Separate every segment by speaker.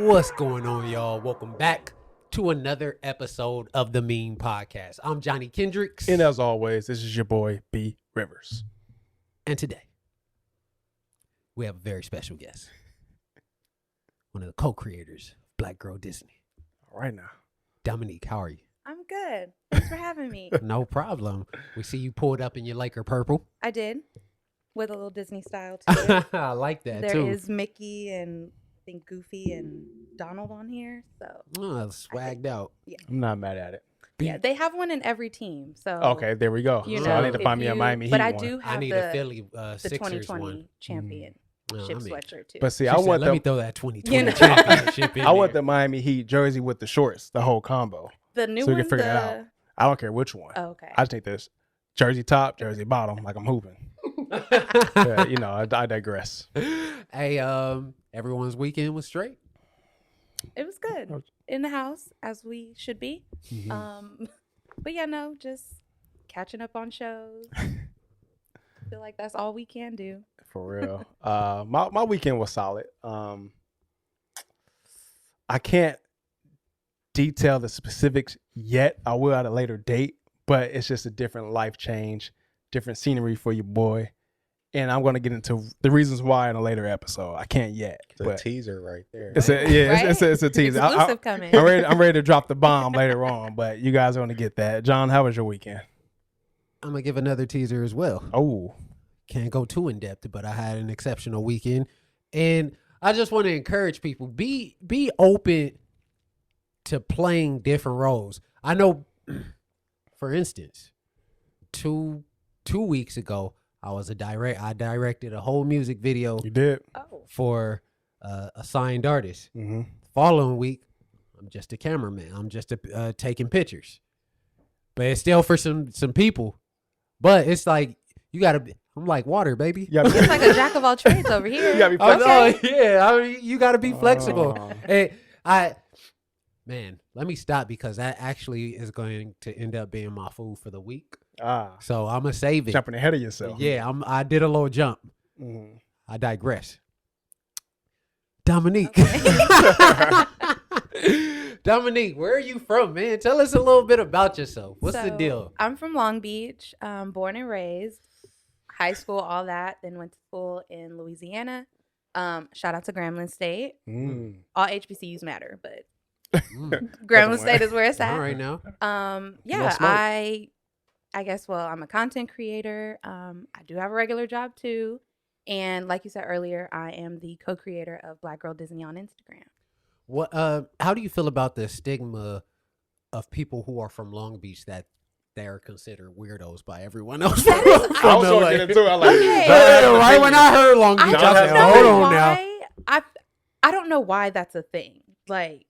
Speaker 1: What's going on, y'all? Welcome back to another episode of the Meme Podcast. I'm Johnny Kendricks.
Speaker 2: And as always, this is your boy, B. Rivers.
Speaker 1: And today, we have a very special guest. One of the co-creators of Black Girl Disney.
Speaker 2: All right now.
Speaker 1: Dominique, how are you?
Speaker 3: I'm good. Thanks for having me.
Speaker 1: No problem. We see you pulled up in your Laker purple.
Speaker 3: I did. With a little Disney style to it.
Speaker 1: I like that,
Speaker 3: There
Speaker 1: too.
Speaker 3: is Mickey and I think Goofy and Donald on here. So
Speaker 1: Swagged out.
Speaker 3: Yeah.
Speaker 2: I'm not mad at it.
Speaker 3: Yeah, they have one in every team. So
Speaker 2: Okay, there we go.
Speaker 3: you
Speaker 2: So
Speaker 3: know,
Speaker 2: I need to find me a Miami Heat
Speaker 3: But I
Speaker 2: one.
Speaker 3: do have
Speaker 1: I need
Speaker 3: the
Speaker 1: a Philly
Speaker 3: the
Speaker 1: Sixers
Speaker 3: 2020
Speaker 1: one.
Speaker 3: championship sweatshirt too.
Speaker 2: But see,
Speaker 1: She
Speaker 2: I
Speaker 1: said,
Speaker 2: want
Speaker 1: let me
Speaker 2: the
Speaker 1: throw that 2020
Speaker 3: You know.
Speaker 1: championship in
Speaker 2: I want
Speaker 1: there.
Speaker 2: the Miami Heat jersey with the shorts, the whole combo.
Speaker 3: The new
Speaker 2: so we
Speaker 3: one.
Speaker 2: can figure that out. I don't care which one.
Speaker 3: Oh, okay.
Speaker 2: I just need this jersey top, jersey bottom, like I'm hooping. Yeah, you know, I digress.
Speaker 1: Hey, everyone's weekend was straight.
Speaker 3: It was good in the house as we should be.
Speaker 2: Mm-hmm.
Speaker 3: But yeah, no, just catching up on shows. Feel like that's all we can do.
Speaker 2: For real. My weekend was solid. I can't detail the specifics yet. I will at a later date, but it's just a different life change, different scenery for your boy. And I'm going to get into the reasons why in a later episode. I can't yet.
Speaker 4: It's a
Speaker 2: but
Speaker 4: teaser right there.
Speaker 2: it's a, yeah,
Speaker 3: Right?
Speaker 2: it's a teaser.
Speaker 3: Exclusive coming.
Speaker 2: I'm ready to drop the bomb later on, but you guys are going to get that. John, how was your weekend?
Speaker 1: I'm going to give another teaser as well.
Speaker 2: Oh,
Speaker 1: Can't go too in depth, but I had an exceptional weekend. And I just want to encourage people, be open to playing different roles. I know, for instance, two weeks ago, I directed a whole music video
Speaker 2: you did.
Speaker 3: Oh.
Speaker 1: for a signed artist.
Speaker 2: Mm-hmm.
Speaker 1: Following week, I'm just a cameraman. I'm just taking pictures. But it's still for some people. But it's like, you got to be, I'm like water, baby.
Speaker 2: You
Speaker 3: It's like a jack of all trades over here.
Speaker 2: gotta be
Speaker 1: Oh,
Speaker 2: flexible.
Speaker 1: no, yeah, I mean, you got to be flexible.
Speaker 2: Oh.
Speaker 1: And man, let me stop because that actually is going to end up being my food for the week. So I'm gonna save it.
Speaker 2: Jumping ahead of yourself.
Speaker 1: Yeah, I did a little jump.
Speaker 2: Mhm.
Speaker 1: I digress. Dominique. Dominique, where are you from, man? Tell us a little bit about yourself. What's the
Speaker 3: So,
Speaker 1: deal?
Speaker 3: I'm from Long Beach, born and raised, high school, all that. Then went to school in Louisiana. Shout out to Grambling State.
Speaker 2: Mm.
Speaker 3: All HBCUs matter, but
Speaker 1: Mm.
Speaker 3: Grambling State is where it's
Speaker 1: All
Speaker 3: at.
Speaker 1: right now.
Speaker 3: Yeah,
Speaker 1: smoke.
Speaker 3: I guess, well, I'm a content creator. I do have a regular job too. And like you said earlier, I am the co-creator of Black Girl Disney on Instagram.
Speaker 1: What? How do you feel about the stigma of people who are from Long Beach that they are considered weirdos by everyone else?
Speaker 3: That is-
Speaker 2: I was
Speaker 1: From
Speaker 2: going
Speaker 1: LA?
Speaker 2: to get into it. I like,
Speaker 3: Okay.
Speaker 1: Yeah, right when I heard Long Beach,
Speaker 3: I
Speaker 1: I
Speaker 2: John
Speaker 1: said,
Speaker 2: has
Speaker 3: don't
Speaker 1: hold
Speaker 3: know
Speaker 1: on now.
Speaker 3: why. I don't know why that's a thing. Like,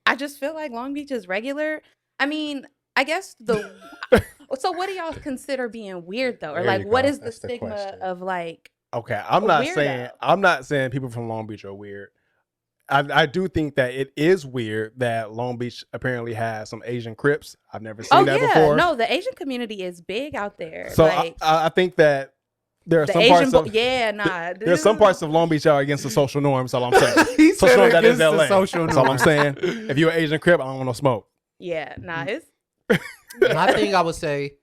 Speaker 3: I just feel like Long Beach is regular. I mean, I guess so what do y'all consider being weird though? Or
Speaker 4: There
Speaker 3: like
Speaker 4: you
Speaker 3: what
Speaker 4: go.
Speaker 3: is the
Speaker 4: That's the
Speaker 3: stigma
Speaker 4: question.
Speaker 3: of like
Speaker 2: okay,
Speaker 3: a weirdo.
Speaker 2: I'm not saying people from Long Beach are weird. I do think that it is weird that Long Beach apparently has some Asian Crips. I've never seen that before.
Speaker 3: No, the Asian community is big out there.
Speaker 2: So
Speaker 3: like
Speaker 2: I think that there are
Speaker 3: the
Speaker 2: some
Speaker 3: Asian
Speaker 2: parts of
Speaker 3: there's
Speaker 2: some parts of Long Beach are against the social norm. That's all I'm saying.
Speaker 1: He
Speaker 2: Social
Speaker 1: said
Speaker 2: norm that is
Speaker 1: against the
Speaker 2: LA.
Speaker 1: social
Speaker 2: That's all I'm
Speaker 1: norm.
Speaker 2: saying. If you're an Asian Crip, I don't want no smoke.
Speaker 3: Yeah, nah, it's
Speaker 1: My thing, I would say,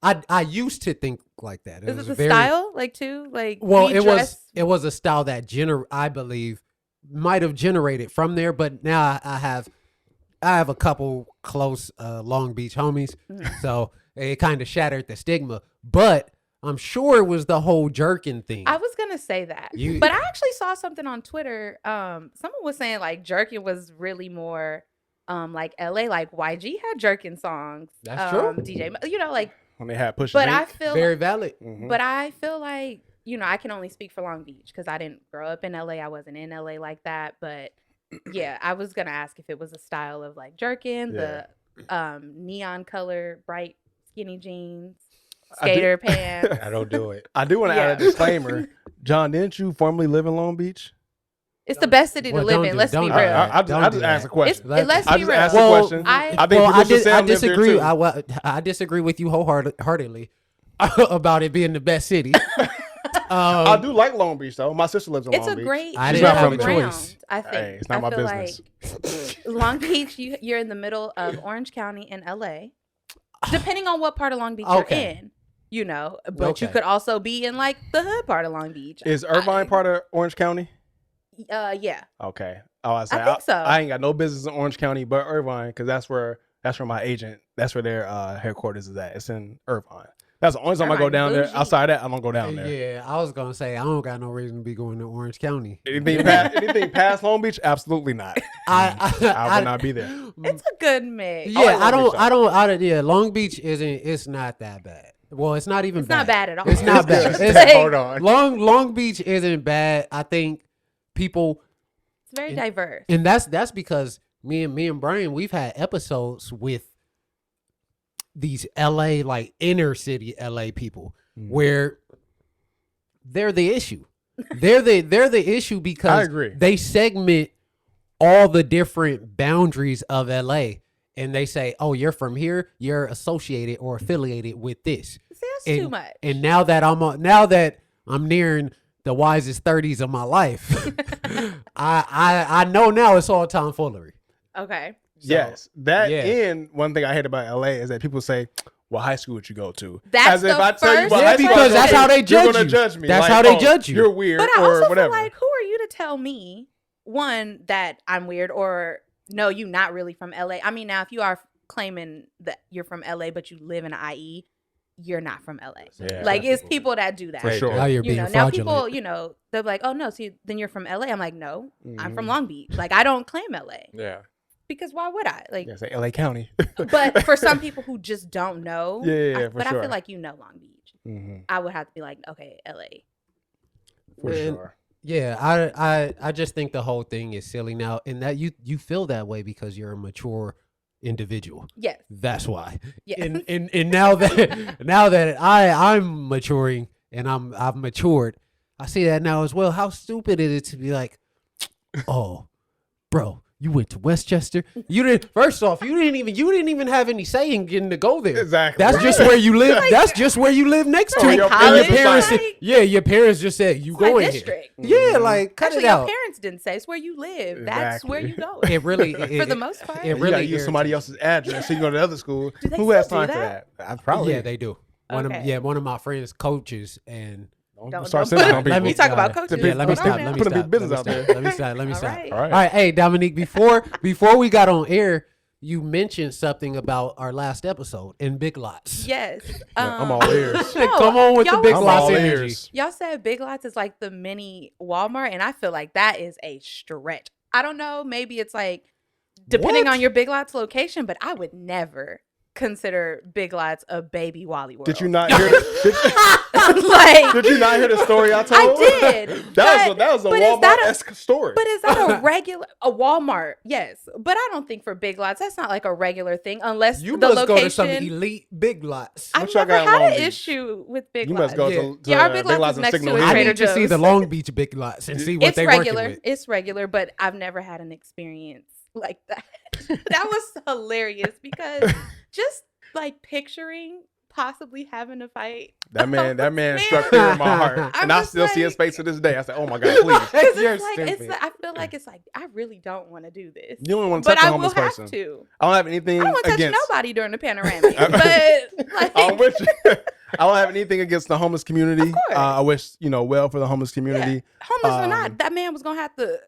Speaker 1: I used to think like that.
Speaker 3: is
Speaker 1: was
Speaker 3: it the
Speaker 1: very-
Speaker 3: style like too? Like
Speaker 1: Well,
Speaker 3: we
Speaker 1: it
Speaker 3: dress-
Speaker 1: was a style that I believe might have generated from there, but now I have a couple close Long Beach homies, so it kind of shattered the stigma. But I'm sure it was the whole jerking thing.
Speaker 3: I was gonna say that, but I actually saw something on Twitter. Someone was saying like jerkin was really more like LA, like YG had jerkin songs.
Speaker 1: That's true.
Speaker 3: DJ, you know, like.
Speaker 2: When they had Push.
Speaker 3: But I feel,
Speaker 1: Very valid.
Speaker 2: Mhm.
Speaker 3: but I feel like I can only speak for Long Beach because I didn't grow up in LA. I wasn't in LA like that. But yeah, I was gonna ask if it was a style of like jerkin, the neon color, bright skinny jeans, skater pants.
Speaker 4: I don't do it.
Speaker 2: I do want to
Speaker 3: Yeah.
Speaker 2: add a disclaimer. John, didn't you formerly live in Long Beach?
Speaker 3: It's the best city to
Speaker 1: Well,
Speaker 3: live
Speaker 1: don't
Speaker 3: in.
Speaker 1: do-
Speaker 3: Let's be
Speaker 1: don't
Speaker 3: real.
Speaker 1: do that.
Speaker 2: I
Speaker 1: Don't
Speaker 2: just
Speaker 1: do
Speaker 2: asked
Speaker 1: that.
Speaker 2: a question.
Speaker 3: Let's
Speaker 2: I
Speaker 3: be
Speaker 2: just
Speaker 3: real.
Speaker 2: asked a
Speaker 1: Well,
Speaker 2: question.
Speaker 3: I
Speaker 2: think producer Sam lived there
Speaker 1: disagree.
Speaker 2: too.
Speaker 1: I disagree with you wholeheartedly about it being the best city.
Speaker 2: I do like Long Beach though. My sister lives in
Speaker 3: It's
Speaker 2: Long
Speaker 3: a
Speaker 2: Beach.
Speaker 3: great
Speaker 1: I
Speaker 2: didn't have a
Speaker 3: ground,
Speaker 1: choice.
Speaker 3: I think.
Speaker 2: Hey, it's not
Speaker 3: I
Speaker 2: my
Speaker 3: feel
Speaker 2: business.
Speaker 3: like Long Beach, you're in the middle of Orange County and LA. Depending on what part of Long Beach
Speaker 1: Okay.
Speaker 3: you're in, you know. But you
Speaker 1: Okay.
Speaker 3: could also be in like the hood part of Long Beach.
Speaker 2: Is Irvine part of Orange County?
Speaker 3: Yeah.
Speaker 2: Okay. Oh, I
Speaker 3: think so.
Speaker 2: I ain't got no business in Orange County, but Irvine, because that's where my agent. That's where their headquarters is at. It's in Irvine. That's the only time I go
Speaker 3: Irvine
Speaker 2: down there.
Speaker 3: bougie.
Speaker 2: Outside that, I don't go down there.
Speaker 1: Yeah, I was gonna say I don't got no reason to be going to Orange County.
Speaker 2: Anything past Long Beach? Absolutely not. I would not be there.
Speaker 3: It's a good mix.
Speaker 1: Yeah,
Speaker 2: like Long Beach,
Speaker 1: yeah, Long Beach isn't. It's not that bad. Well, it's not even.
Speaker 3: It's
Speaker 1: bad.
Speaker 3: not bad at all.
Speaker 1: It's not bad.
Speaker 3: It's
Speaker 1: It's
Speaker 3: like-
Speaker 4: Hold on.
Speaker 1: Long Beach isn't bad. I think people,
Speaker 3: It's very diverse.
Speaker 1: and that's because me and Brian, we've had episodes with these LA, like inner city LA people, where they're the issue. They're the issue
Speaker 2: I
Speaker 1: because
Speaker 2: agree.
Speaker 1: they segment all the different boundaries of LA, and they say, "Oh, you're from here. You're associated or affiliated with this."
Speaker 3: See, that's
Speaker 1: And,
Speaker 3: too much.
Speaker 1: And now that I'm nearing the wisest 30s of my life, I know now it's all tomfoolery.
Speaker 3: Okay.
Speaker 1: So,
Speaker 2: Yes, that
Speaker 1: yeah.
Speaker 2: and one thing I hate about LA is that people say, "What high school would you go to?"
Speaker 3: That's
Speaker 2: As if
Speaker 3: the
Speaker 2: I tell you
Speaker 3: first
Speaker 2: what
Speaker 1: Yeah,
Speaker 2: high school
Speaker 1: because
Speaker 2: I
Speaker 1: that's
Speaker 2: go
Speaker 1: how
Speaker 2: to,
Speaker 1: they
Speaker 2: you're
Speaker 1: judge
Speaker 2: gonna
Speaker 1: you.
Speaker 2: judge me.
Speaker 1: That's
Speaker 2: Like,
Speaker 1: how they
Speaker 2: oh,
Speaker 1: judge you.
Speaker 2: You're weird
Speaker 3: But I
Speaker 2: or
Speaker 3: also
Speaker 2: whatever.
Speaker 3: feel like, who are you to tell me, one, that I'm weird, or no, you not really from LA? I mean, now if you are claiming that you're from LA but you live in IE, you're not from LA.
Speaker 2: Yeah.
Speaker 3: Like, it's people that do that.
Speaker 2: For sure.
Speaker 1: Now you're
Speaker 3: You
Speaker 1: being
Speaker 3: know, now
Speaker 1: fraudulent.
Speaker 3: people, you know, they're like, oh no, see, then you're from LA. I'm like, no, I'm from
Speaker 2: Mhm.
Speaker 3: Long Beach. Like, I don't claim LA
Speaker 4: Yeah.
Speaker 3: because why would I? Like,
Speaker 2: Yeah, say LA County.
Speaker 3: but for some people who just don't know,
Speaker 2: Yeah, for
Speaker 3: but I
Speaker 2: sure.
Speaker 3: feel like you know Long Beach.
Speaker 2: Mhm.
Speaker 3: I would have to be like, okay, LA.
Speaker 2: For
Speaker 1: Man,
Speaker 2: sure.
Speaker 1: Yeah, I just think the whole thing is silly now, and that you feel that way because you're a mature individual.
Speaker 3: Yes.
Speaker 1: That's why.
Speaker 3: Yeah.
Speaker 1: And now that I'm maturing and I've matured, I see that now as well. How stupid it is to be like, oh, bro, you went to Westchester. You didn't. First off, you didn't even have any say in getting to go there.
Speaker 2: Exactly.
Speaker 1: That's just where you live. That's just where you live next to
Speaker 3: Like
Speaker 1: it. And
Speaker 3: college,
Speaker 1: your parents,
Speaker 3: like-
Speaker 1: your parents just said you
Speaker 3: It's my
Speaker 1: going here.
Speaker 3: district.
Speaker 1: Yeah, like cut
Speaker 3: Actually,
Speaker 1: it out.
Speaker 3: your parents didn't say it's where you live. That's where you go.
Speaker 1: It really,
Speaker 3: For the most part.
Speaker 1: it
Speaker 2: You
Speaker 1: really
Speaker 2: gotta use somebody else's address so you go to the other school.
Speaker 3: Do they
Speaker 2: Who has
Speaker 3: still do
Speaker 2: time for
Speaker 3: that?
Speaker 2: that? I probably.
Speaker 1: Yeah, they do.
Speaker 3: Okay.
Speaker 1: One of my friends coaches and.
Speaker 2: Don't start
Speaker 3: put
Speaker 2: sending
Speaker 3: it-
Speaker 2: on people.
Speaker 3: You talk about coaches.
Speaker 1: Yeah, let me
Speaker 3: Hold on
Speaker 1: stop.
Speaker 3: now.
Speaker 1: Let me
Speaker 2: Put a
Speaker 1: stop.
Speaker 2: big business
Speaker 1: let
Speaker 2: out
Speaker 1: me
Speaker 2: there.
Speaker 1: stop, Let me stop. Let me
Speaker 3: All
Speaker 1: stop.
Speaker 3: right.
Speaker 2: All right.
Speaker 1: All right, hey Dominique. Before we got on air, you mentioned something about our last episode in Big Lots.
Speaker 3: Yes.
Speaker 2: I'm all ears.
Speaker 3: No,
Speaker 1: Come on with the
Speaker 3: y'all
Speaker 1: Big
Speaker 3: was
Speaker 2: I'm
Speaker 1: Lots
Speaker 2: all
Speaker 3: saying-
Speaker 1: energy.
Speaker 2: ears.
Speaker 3: Y'all said Big Lots is like the mini Walmart, and I feel like that is a stretch. I don't know. Maybe it's like depending
Speaker 1: What?
Speaker 3: on your Big Lots location, but I would never consider Big Lots a baby Wally World.
Speaker 2: Did you not hear?
Speaker 3: like,
Speaker 2: Did you not hear the story I told?
Speaker 3: I did.
Speaker 2: That was a
Speaker 3: but is that
Speaker 2: Walmart-esque story.
Speaker 3: But is that a regular a Walmart? Yes, but I don't think for Big Lots that's not like a regular thing unless
Speaker 1: You
Speaker 3: the
Speaker 1: must
Speaker 3: location.
Speaker 1: go to some elite Big Lots.
Speaker 3: I've
Speaker 2: What y'all
Speaker 3: never
Speaker 2: got in
Speaker 3: had
Speaker 2: Long
Speaker 3: an
Speaker 2: Beach?
Speaker 3: issue with Big
Speaker 2: You
Speaker 3: Lots.
Speaker 2: must go
Speaker 1: Yeah.
Speaker 2: to
Speaker 3: Yeah, our Big
Speaker 2: Big
Speaker 3: Lots
Speaker 2: Lots
Speaker 3: is
Speaker 2: and
Speaker 3: next
Speaker 2: Signal
Speaker 3: to a
Speaker 1: I
Speaker 2: Hill.
Speaker 1: need to see
Speaker 3: Joe's.
Speaker 1: the Long Beach Big Lots and see what
Speaker 3: It's
Speaker 1: they
Speaker 3: regular.
Speaker 1: working with.
Speaker 3: It's regular, but I've never had an experience like that. That was hilarious because just like picturing possibly having a fight.
Speaker 2: That man
Speaker 3: Man.
Speaker 2: struck fear in my heart,
Speaker 3: I'm
Speaker 2: and I
Speaker 3: just
Speaker 2: still see his
Speaker 3: like-
Speaker 2: face to this day. I said, "Oh my God, please!"
Speaker 3: 'Cause it's
Speaker 1: You're
Speaker 3: like,
Speaker 1: stupid.
Speaker 3: I feel like it's like I really don't want to do this,
Speaker 2: You don't want to
Speaker 3: but
Speaker 2: touch a
Speaker 3: I will
Speaker 2: homeless
Speaker 3: have
Speaker 2: person.
Speaker 3: to.
Speaker 2: I don't have anything
Speaker 3: I don't want to touch
Speaker 2: against.
Speaker 3: nobody during the panoramic, but like,
Speaker 2: I'm with you. I don't have anything against the homeless community.
Speaker 3: Of course.
Speaker 2: I wish well for the homeless community.
Speaker 3: homeless or
Speaker 2: Um,
Speaker 3: not, that man was gonna have to.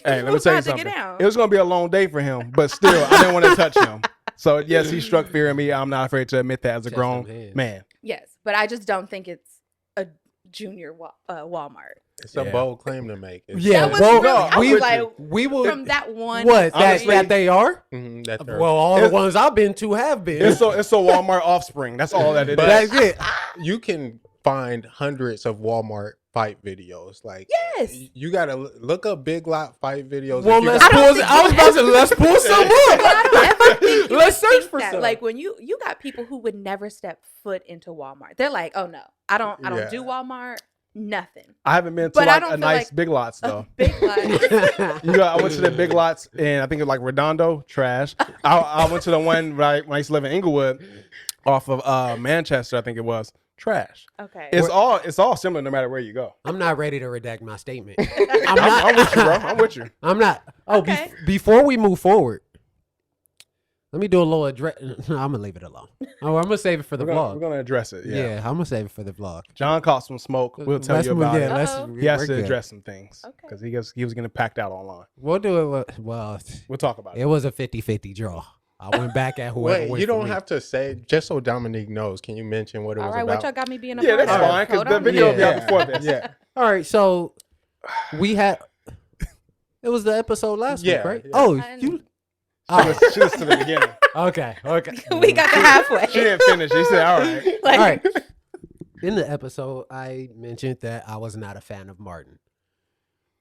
Speaker 2: Hey, let me
Speaker 3: was
Speaker 2: tell
Speaker 3: gonna
Speaker 2: you
Speaker 3: have to
Speaker 2: something.
Speaker 3: get down.
Speaker 2: It was gonna be a long day for him, but still, I didn't want to touch him. So yes, he struck fear in me. I'm not afraid to admit that as a
Speaker 1: Test
Speaker 2: grown
Speaker 1: them hands.
Speaker 2: man.
Speaker 3: Yes, but I just don't think it's a junior Walmart.
Speaker 4: It's a
Speaker 1: Yeah.
Speaker 4: bold claim to make. It's,
Speaker 1: Yeah,
Speaker 3: That was
Speaker 1: well,
Speaker 3: really, I
Speaker 1: we
Speaker 3: was like,
Speaker 1: we will.
Speaker 3: from that one.
Speaker 1: What
Speaker 2: Honestly-
Speaker 1: that they are?
Speaker 4: Mhm, that they're-
Speaker 1: Well, all the
Speaker 2: It's-
Speaker 1: ones I've been to have been.
Speaker 2: It's a Walmart offspring. That's all that it is.
Speaker 4: But-
Speaker 1: That's it.
Speaker 4: you can find hundreds of Walmart fight videos. Like,
Speaker 3: Yes.
Speaker 4: you gotta look up Big Lot fight videos.
Speaker 1: Well,
Speaker 4: If you
Speaker 1: let's
Speaker 4: got-
Speaker 3: I don't
Speaker 1: pull.
Speaker 3: think
Speaker 1: I was
Speaker 3: you
Speaker 1: about to let's pull some
Speaker 3: But I
Speaker 1: up.
Speaker 3: don't ever think you
Speaker 1: Let's
Speaker 3: would
Speaker 1: search
Speaker 3: think
Speaker 1: for
Speaker 3: that.
Speaker 1: some.
Speaker 3: Like when you got people who would never step foot into Walmart. They're like, oh no, I don't
Speaker 4: Yeah.
Speaker 3: do Walmart. Nothing.
Speaker 2: I haven't been to
Speaker 3: But I
Speaker 2: like
Speaker 3: don't
Speaker 2: a
Speaker 3: feel
Speaker 2: nice
Speaker 3: like-
Speaker 2: Big Lots
Speaker 3: A
Speaker 2: though.
Speaker 3: big lot.
Speaker 2: I went to the Big Lots, and I think it was like Redondo, trash. I went to the one when I used to live in Inglewood, off of Manchester, I think it was. trash.
Speaker 3: Okay.
Speaker 2: It's all similar no matter where you go.
Speaker 1: I'm not ready to redact my statement.
Speaker 2: I'm with you, bro. I'm with you.
Speaker 1: I'm not. Oh,
Speaker 3: Okay.
Speaker 1: Before we move forward, let me do a little address. No, I'm gonna leave it alone. Oh, I'm gonna save it for the
Speaker 2: We're
Speaker 1: vlog.
Speaker 2: gonna address it.
Speaker 1: Yeah.
Speaker 2: Yeah.
Speaker 1: I'm gonna save it for the vlog.
Speaker 2: John caught some smoke. We'll tell
Speaker 1: Let's
Speaker 2: you
Speaker 1: move-
Speaker 2: about
Speaker 1: yeah,
Speaker 2: it.
Speaker 1: let's-
Speaker 3: Uh-oh.
Speaker 2: He has
Speaker 1: we're
Speaker 2: to
Speaker 1: good.
Speaker 2: address some things
Speaker 3: Okay.
Speaker 2: because he was getting packed out online.
Speaker 1: We'll do it. Well,
Speaker 2: We'll talk about
Speaker 1: it
Speaker 2: it.
Speaker 1: was a 50-50 draw. I went back at whoever.
Speaker 4: Wait,
Speaker 1: went
Speaker 4: you
Speaker 1: for
Speaker 4: don't
Speaker 1: me.
Speaker 4: have to say, just so Dominique knows. Can you mention what it
Speaker 3: All
Speaker 4: was
Speaker 3: right,
Speaker 4: about?
Speaker 3: what y'all got me being a
Speaker 2: Yeah,
Speaker 3: part
Speaker 2: that's
Speaker 3: of?
Speaker 2: fine because
Speaker 3: Hold
Speaker 2: the
Speaker 3: on.
Speaker 2: video will be out
Speaker 1: Yeah.
Speaker 2: before this.
Speaker 4: Yeah.
Speaker 1: All right, so we had. It was the episode last week,
Speaker 4: Yeah,
Speaker 1: right?
Speaker 4: yeah.
Speaker 1: Oh,
Speaker 3: I
Speaker 1: you.
Speaker 2: She was to the beginning.
Speaker 1: Okay.
Speaker 3: We got to halfway.
Speaker 2: She didn't finish. She said, "All right."
Speaker 3: Like,
Speaker 1: All right. In the episode, I mentioned that I was not a fan of Martin.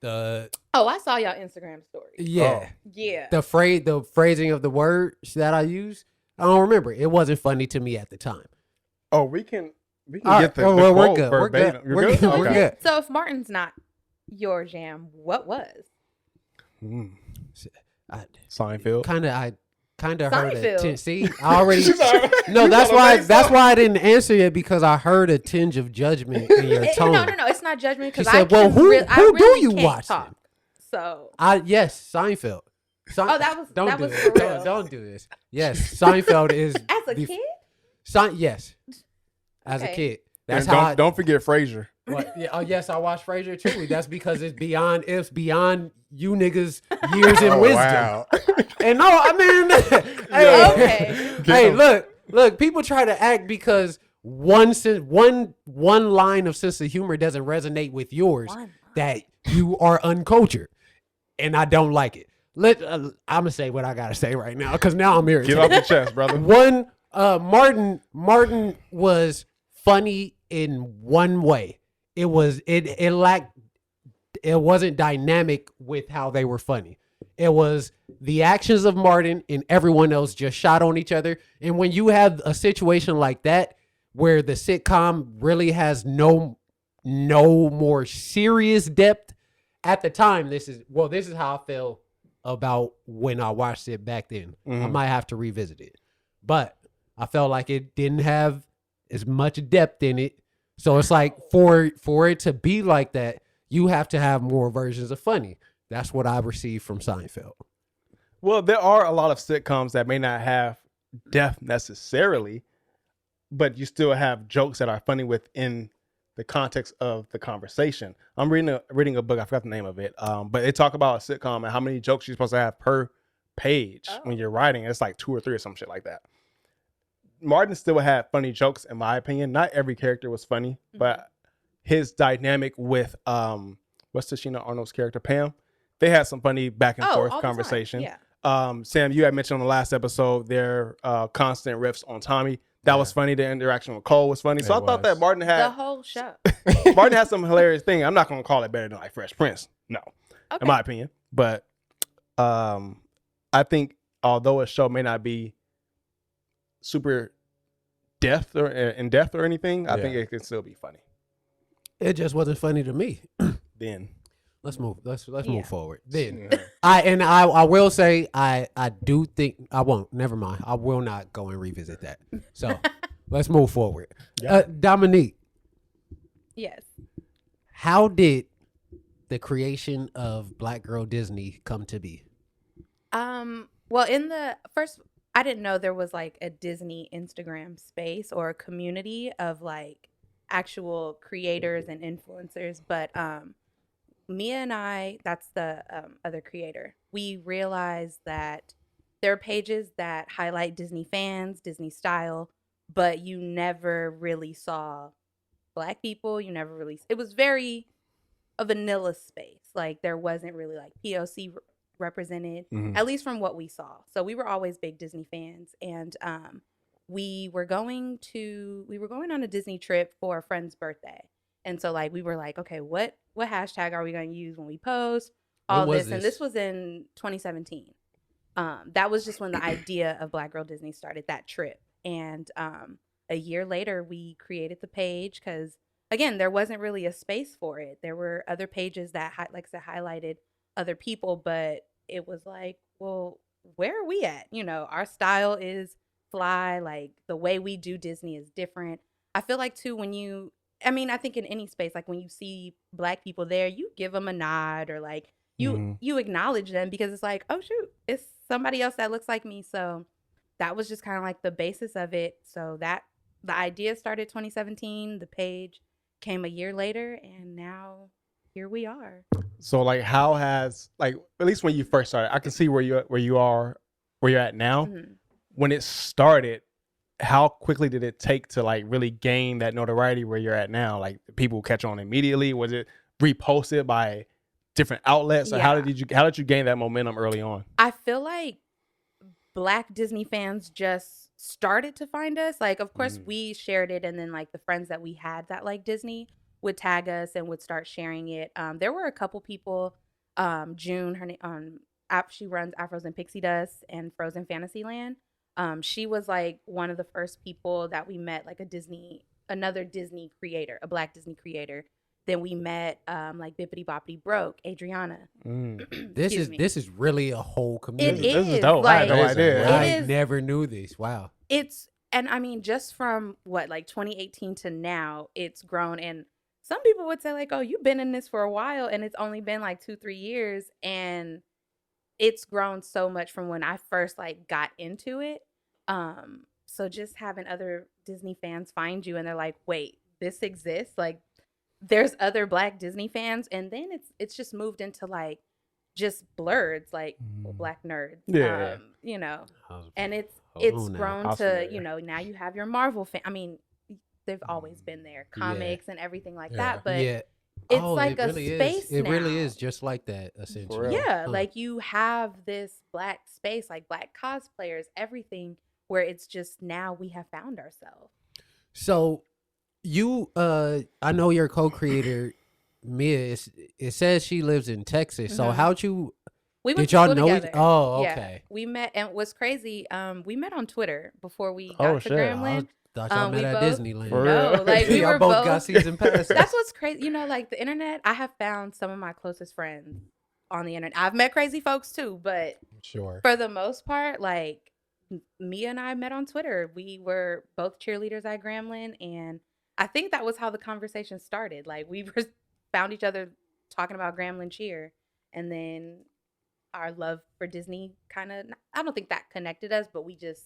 Speaker 1: The
Speaker 3: Oh, I saw y'all Instagram story.
Speaker 1: yeah,
Speaker 3: Yeah.
Speaker 1: the phrasing of the words that I used, I don't remember. It wasn't funny to me at the time.
Speaker 2: Oh, we can
Speaker 1: All
Speaker 2: get
Speaker 1: right,
Speaker 2: the
Speaker 1: well, we're
Speaker 2: quote
Speaker 1: good. We're
Speaker 2: verbatim.
Speaker 1: good.
Speaker 2: You're
Speaker 1: We're
Speaker 2: good?
Speaker 1: good.
Speaker 3: So,
Speaker 1: We're
Speaker 2: Okay.
Speaker 1: good.
Speaker 3: so if Martin's not your jam, what was?
Speaker 2: Mm.
Speaker 1: I
Speaker 2: Seinfeld.
Speaker 1: kind of heard a
Speaker 3: Seinfeld.
Speaker 1: tinge. See, I already.
Speaker 2: She's already-
Speaker 1: No,
Speaker 2: you
Speaker 1: that's
Speaker 2: got a
Speaker 1: why.
Speaker 2: face
Speaker 1: That's
Speaker 2: up.
Speaker 1: why I didn't answer it because I heard a tinge of judgment in your tone.
Speaker 3: No, it's not judgment
Speaker 1: She
Speaker 3: because
Speaker 1: said,
Speaker 3: I
Speaker 1: "Well,
Speaker 3: can
Speaker 1: who
Speaker 3: I
Speaker 1: do
Speaker 3: really
Speaker 1: you
Speaker 3: can't
Speaker 1: watch
Speaker 3: talk.
Speaker 1: then?"
Speaker 3: So
Speaker 1: Yes, Seinfeld.
Speaker 3: Oh, that was-
Speaker 1: don't
Speaker 3: that
Speaker 1: do
Speaker 3: was
Speaker 1: this.
Speaker 3: for real.
Speaker 1: Don't do this. Yes, Seinfeld is
Speaker 3: as a
Speaker 1: the-
Speaker 3: kid,
Speaker 1: Yes, as a
Speaker 3: Okay.
Speaker 1: kid. That's
Speaker 2: And
Speaker 1: how.
Speaker 2: don't forget Frasier.
Speaker 1: Yeah, oh yes, I watched Frasier too. That's because it's beyond you niggas years in
Speaker 4: Oh,
Speaker 1: wisdom.
Speaker 4: wow.
Speaker 1: And no, I mean, hey,
Speaker 3: Okay.
Speaker 1: hey, look, people try to act because one line of sense of humor doesn't resonate with yours
Speaker 3: One line.
Speaker 1: that you are uncultured, and I don't like it. I'm gonna say what I gotta say right now because now I'm irritated.
Speaker 2: Get off your chest, brother.
Speaker 1: One, Martin was funny in one way. It wasn't dynamic with how they were funny. It was the actions of Martin and everyone else just shot on each other. And when you have a situation like that where the sitcom really has no more serious depth at the time, this is how I feel about when I watched it back then. I might have to revisit it. But I felt like it didn't have as much depth in it. So it's like for it to be like that, you have to have more versions of funny. That's what I received from Seinfeld.
Speaker 2: Well, there are a lot of sitcoms that may not have depth necessarily, but you still have jokes that are funny within the context of the conversation. I'm reading a book. I forgot the name of it. But they talk about a sitcom and how many jokes you're supposed to have per page when you're writing. It's like 2 or 3 or some shit like that. Martin still had funny jokes, in my opinion. Not every character was funny, but his dynamic with what's Tashina Arnold's character, Pam, they had some funny back and forth
Speaker 3: all the time.
Speaker 2: conversation.
Speaker 3: Yeah.
Speaker 2: Sam, you had mentioned on the last episode their constant riffs on Tommy. That was funny. The interaction with Cole was funny. So I thought that Martin
Speaker 3: The
Speaker 2: had
Speaker 3: whole show.
Speaker 2: Martin had some hilarious thing. I'm not gonna call it better than like Fresh Prince. No.
Speaker 3: Okay.
Speaker 2: In my opinion. But I think although a show may not be super in depth or anything, I think it can still be funny.
Speaker 1: It just wasn't funny to me.
Speaker 2: Then
Speaker 1: Let's move. Let's move forward. Then
Speaker 4: Yeah.
Speaker 1: I will say I do think I won't. Never mind. I will not go and revisit that. So let's move forward. Dominique,
Speaker 3: Yes.
Speaker 1: how did the creation of Black Girl Disney come to be?
Speaker 3: Well, in the first, I didn't know there was like a Disney Instagram space or a community of like actual creators and influencers, but Mia and I, that's the other creator, we realized that there are pages that highlight Disney fans, Disney style, but you never really saw Black people. You never really, it was very a vanilla space. Like there wasn't really like POC represented, at least from what we saw. So we were always big Disney fans, and we were going on a Disney trip for a friend's birthday. And so like we were like, okay, what hashtag are we going to use when we post all
Speaker 1: When was
Speaker 3: this? And
Speaker 1: this?
Speaker 3: this was in 2017. That was just when the idea of Black Girl Disney started, that trip. And a year later, we created the page because, again, there wasn't really a space for it. There were other pages that, like I said, highlighted other people, but it was like, well, where are we at? You know, our style is fly. Like the way we do Disney is different. I feel like too I think in any space, like when you see Black people there, you give them a nod or like you acknowledge them because it's like, oh shoot, it's somebody else that looks like me. So that was just kind of like the basis of it. So that the idea started 2017. The page came a year later, and now here we are.
Speaker 2: So like, how has like at least when you first started, I can see where you're at now.
Speaker 3: Mhm.
Speaker 2: When it started, how quickly did it take to like really gain that notoriety where you're at now? Like people catch on immediately? Was it reposted by different outlets? Or how
Speaker 3: Yeah.
Speaker 2: did you gain that momentum early on?
Speaker 3: I feel like Black Disney fans just started to find us. Like, of course, we shared it, and then like the friends that we had that like Disney would tag us and would start sharing it. There were a couple people. June, her name, she runs Afros and Pixie Dust and Frozen Fantasyland. She was like one of the first people that we met, like another Disney creator, a Black Disney creator. Then we met like Bippity Boppity Broke, Adriana.
Speaker 1: This is really a whole community.
Speaker 2: This
Speaker 3: is,
Speaker 2: is dope. I had no
Speaker 3: like,
Speaker 2: idea.
Speaker 1: I never knew this. Wow.
Speaker 3: And I mean, just from like 2018 to now, it's grown. And some people would say like, oh, you've been in this for a while, and it's only been like 2-3 years. And it's grown so much from when I first like got into it. So just having other Disney fans find you and they're like, wait, this exists? Like there's other Black Disney fans. And then it's just moved into like just blurs, like Black nerds.
Speaker 2: Yeah.
Speaker 3: You know, and it's
Speaker 1: on now.
Speaker 3: grown to, you know, now you have your Marvel fan. I mean, they've always been there, comics and everything like that. But
Speaker 1: yeah.
Speaker 3: it's like a space
Speaker 1: It
Speaker 3: now.
Speaker 1: really is just like that, essentially.
Speaker 3: Yeah, like you have this Black space, like Black cosplayers, everything, where it's just now we have found ourselves.
Speaker 1: So you, I know your co-creator, Mia, it says she lives in Texas. So how'd you,
Speaker 3: We
Speaker 1: did
Speaker 3: went
Speaker 1: y'all
Speaker 3: to school
Speaker 1: know
Speaker 3: together.
Speaker 1: Oh,
Speaker 3: Yeah,
Speaker 1: okay.
Speaker 3: we met, and what's crazy, we met on Twitter before we
Speaker 2: Oh,
Speaker 3: got to
Speaker 2: shit.
Speaker 3: Grambling.
Speaker 1: Thought y'all met
Speaker 3: we
Speaker 1: at
Speaker 3: both-
Speaker 1: Disneyland.
Speaker 2: For
Speaker 3: No,
Speaker 2: real?
Speaker 3: like we
Speaker 1: Y'all
Speaker 3: were
Speaker 1: both got season passes.
Speaker 3: That's what's crazy. You know, like the internet, I have found some of my closest friends on the internet. I've met crazy folks too, but
Speaker 4: Sure.
Speaker 3: for the most part, like Mia and I met on Twitter. We were both cheerleaders at Grambling, and I think that was how the conversation started. Like we found each other talking about Grambling cheer, and then our love for Disney kind of, I don't think that connected us, but we just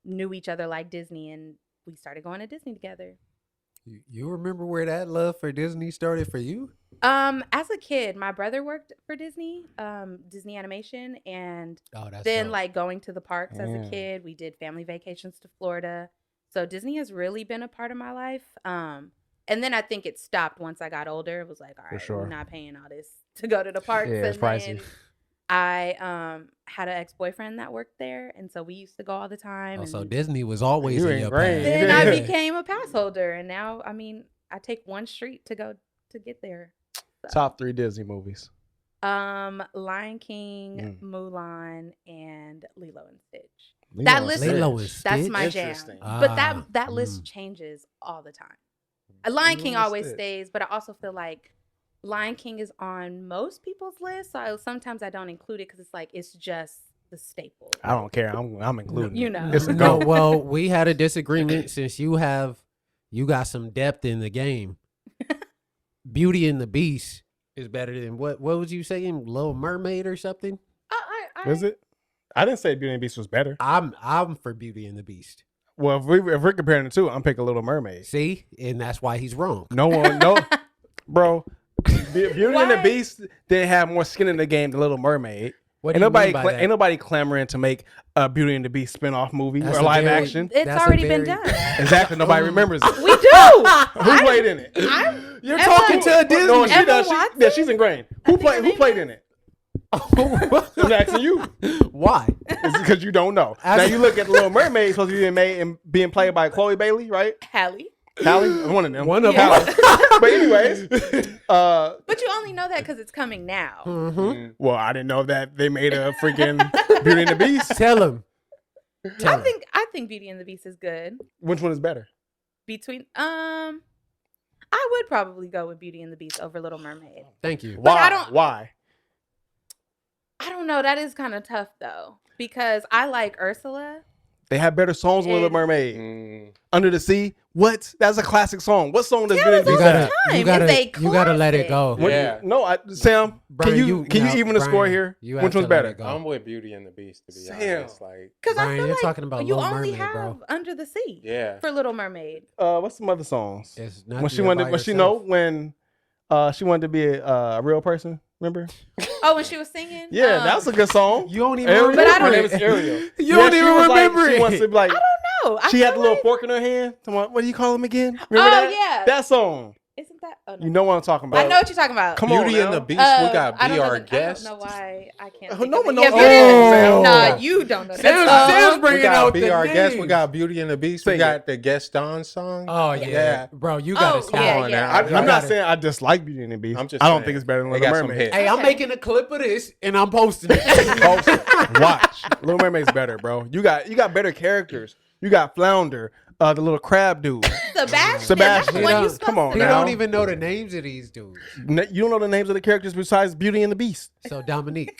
Speaker 3: knew each other like Disney, and we started going to Disney together.
Speaker 1: You remember where that love for Disney started for you?
Speaker 3: As a kid, my brother worked for Disney, Disney Animation, and
Speaker 1: That's
Speaker 3: then
Speaker 1: dope.
Speaker 3: like going to the parks as a kid. We did family vacations to Florida. So Disney has really been a part of my life. And then I think it stopped once I got older. It was like, all right,
Speaker 2: sure.
Speaker 3: we're not paying all this to go to the parks.
Speaker 2: Yeah, it's
Speaker 3: and
Speaker 2: pricey.
Speaker 3: then I had an ex-boyfriend that worked there, and so we used to go all the time.
Speaker 1: So
Speaker 3: and
Speaker 1: Disney was always
Speaker 2: You
Speaker 1: in your
Speaker 2: ingrained.
Speaker 1: path.
Speaker 3: then I
Speaker 2: Yeah.
Speaker 3: became a pass holder, and now, I mean, I take one street to go to get there. So.
Speaker 2: Top 3 Disney movies.
Speaker 3: Lion King,
Speaker 2: Mm.
Speaker 3: Mulan, and Lilo and Stitch.
Speaker 2: Lilo
Speaker 3: That
Speaker 2: and
Speaker 3: list,
Speaker 2: Stitch.
Speaker 1: Lilo and
Speaker 3: that's
Speaker 1: Stitch?
Speaker 3: my jam.
Speaker 2: Interesting.
Speaker 3: But
Speaker 1: Ah,
Speaker 3: that list changes all the time. Lion
Speaker 2: Lilo
Speaker 3: King
Speaker 2: and
Speaker 3: always
Speaker 2: Stitch.
Speaker 3: stays, but I also feel like Lion King is on most people's list. So sometimes I don't include it because it's like it's just the staple.
Speaker 2: I don't care. I'm including
Speaker 3: You
Speaker 2: it.
Speaker 3: know.
Speaker 2: It's a
Speaker 1: No,
Speaker 2: go.
Speaker 1: well, we had a disagreement since you got some depth in the game. Beauty and the Beast is better than what was you saying? Little Mermaid or something?
Speaker 2: Is it? I didn't say Beauty and the Beast was better.
Speaker 1: I'm for Beauty and the Beast.
Speaker 2: Well, if we're comparing the two, I'm picking Little Mermaid.
Speaker 1: See? And that's why he's wrong.
Speaker 2: No one, no, bro. Beauty and the
Speaker 3: Why?
Speaker 2: Beast didn't have more skin in the game than Little Mermaid.
Speaker 1: What
Speaker 2: Ain't
Speaker 1: do you
Speaker 2: nobody,
Speaker 1: mean by that?
Speaker 2: ain't nobody clamoring to make a Beauty and the Beast spinoff movie
Speaker 1: That's
Speaker 2: or
Speaker 1: a
Speaker 2: live
Speaker 1: very-
Speaker 2: action.
Speaker 3: It's
Speaker 1: That's a
Speaker 3: already been
Speaker 1: very-
Speaker 3: done.
Speaker 2: Exactly. Nobody remembers it.
Speaker 3: We do.
Speaker 2: Who played in it?
Speaker 1: You're
Speaker 3: Emma-
Speaker 1: talking to a Disney.
Speaker 2: No, she
Speaker 3: Emma
Speaker 2: does.
Speaker 3: Watson?
Speaker 2: Yeah, she's ingrained. Who
Speaker 3: think her name
Speaker 2: played in it? I'm asking you.
Speaker 1: Why?
Speaker 2: It's because you don't know. Now you look at the Little Mermaid, supposed to be made and being played by Chloe Bailey, right?
Speaker 3: Hallie.
Speaker 2: Hallie, one of them.
Speaker 1: One of
Speaker 3: Yeah.
Speaker 1: them.
Speaker 2: But anyways,
Speaker 3: But you only know that because it's coming now.
Speaker 1: Mm-hmm.
Speaker 2: well, I didn't know that they made a freaking Beauty and the Beast.
Speaker 1: Tell him.
Speaker 3: I think Beauty and the Beast is good.
Speaker 2: Which one is better?
Speaker 3: Between I would probably go with Beauty and the Beast over Little Mermaid.
Speaker 1: Thank you.
Speaker 3: But
Speaker 2: Why?
Speaker 3: I don't-
Speaker 2: Why?
Speaker 3: I don't know. That is kind of tough though, because I like Ursula.
Speaker 2: They have better songs than Little
Speaker 3: And-
Speaker 2: Mermaid. Under the Sea, what? That's a classic song. What song does
Speaker 3: Yeah,
Speaker 2: Beauty and the
Speaker 3: that's
Speaker 2: Beast
Speaker 3: all
Speaker 2: have?
Speaker 3: the time.
Speaker 1: you gotta,
Speaker 3: It's a
Speaker 1: you gotta let it
Speaker 3: classic.
Speaker 1: go.
Speaker 4: Yeah.
Speaker 2: No, Sam,
Speaker 1: Brian,
Speaker 2: can you
Speaker 1: no,
Speaker 2: even the score
Speaker 1: Brian,
Speaker 2: here?
Speaker 1: you have
Speaker 2: Which
Speaker 1: to
Speaker 2: one's
Speaker 1: let
Speaker 2: better?
Speaker 1: it go.
Speaker 4: I'm with Beauty and the Beast, to be
Speaker 2: Sam.
Speaker 4: honest. Like,
Speaker 3: Because I
Speaker 1: Brian,
Speaker 3: feel
Speaker 1: you're
Speaker 3: like
Speaker 1: talking about
Speaker 3: you
Speaker 1: Little
Speaker 3: only
Speaker 1: Mermaid,
Speaker 3: have
Speaker 1: bro.
Speaker 3: Under the Sea
Speaker 4: yeah.
Speaker 3: for Little Mermaid.
Speaker 2: What's some other songs?
Speaker 1: It's not
Speaker 2: When she
Speaker 1: You're
Speaker 2: wanted,
Speaker 1: by
Speaker 2: when she
Speaker 1: yourself.
Speaker 2: know when she wanted to be a real person. Remember?
Speaker 3: Oh, when she was singing?
Speaker 2: Yeah, that was a good song.
Speaker 1: You don't even
Speaker 2: Ariel.
Speaker 1: remember
Speaker 3: But I don't-
Speaker 2: Her
Speaker 1: it.
Speaker 2: name is Ariel.
Speaker 1: You
Speaker 2: Yeah,
Speaker 1: don't
Speaker 2: she
Speaker 1: even
Speaker 2: was like-
Speaker 1: remember
Speaker 2: She
Speaker 1: it.
Speaker 2: wants to be like.
Speaker 3: I don't know. I
Speaker 2: She had the
Speaker 3: feel
Speaker 2: little
Speaker 3: like-
Speaker 2: fork in her hand. Come on, what do you call him again? Remember
Speaker 3: Oh,
Speaker 2: that?
Speaker 3: yeah.
Speaker 2: That song.
Speaker 3: Isn't that? Oh, no.
Speaker 2: You know what I'm talking about.
Speaker 3: I know what you're talking about.
Speaker 2: Come on,
Speaker 4: Beauty and
Speaker 2: now.
Speaker 4: the Beast, we got
Speaker 3: I
Speaker 4: Be
Speaker 3: don't know
Speaker 4: Our
Speaker 3: the-
Speaker 4: Guest.
Speaker 3: I don't know why I can't.
Speaker 2: Oh,
Speaker 3: think
Speaker 2: no
Speaker 3: of
Speaker 2: one
Speaker 3: it.
Speaker 2: knows
Speaker 3: Yeah,
Speaker 2: that song.
Speaker 3: Nah, you don't know.
Speaker 1: Sam's,
Speaker 3: that
Speaker 1: Sam's
Speaker 3: song.
Speaker 1: bringing
Speaker 4: We got
Speaker 1: out
Speaker 4: Be
Speaker 1: the
Speaker 4: Our Guest. We
Speaker 1: names.
Speaker 4: got Beauty and the Beast.
Speaker 2: Sing
Speaker 4: We got the Gaston song.
Speaker 1: Oh yeah,
Speaker 4: Yeah.
Speaker 1: bro, you gotta
Speaker 3: Oh,
Speaker 1: stop.
Speaker 3: yeah,
Speaker 4: on
Speaker 3: yeah.
Speaker 4: now.
Speaker 2: I'm
Speaker 1: You
Speaker 2: not
Speaker 1: gotta-
Speaker 2: saying I dislike Beauty and the Beast.
Speaker 4: I'm just
Speaker 2: I don't
Speaker 4: saying.
Speaker 2: think it's better than
Speaker 4: They
Speaker 2: Little
Speaker 4: got some
Speaker 2: Mermaid.
Speaker 4: hits.
Speaker 1: Hey, I'm
Speaker 3: Okay.
Speaker 1: making a clip of this and I'm posting it.
Speaker 2: Post it. Watch. Little Mermaid's better, bro. You got better characters. You got Flounder, the little crab dude.
Speaker 3: Sebastian.
Speaker 2: Sebastian.
Speaker 3: That's the one
Speaker 1: Yeah.
Speaker 3: you supposed
Speaker 2: Come on
Speaker 3: to
Speaker 1: You
Speaker 3: know.
Speaker 2: now.
Speaker 1: don't even know the names of these dudes.
Speaker 2: You don't know the names of the characters besides Beauty and the Beast.
Speaker 1: So Dominique,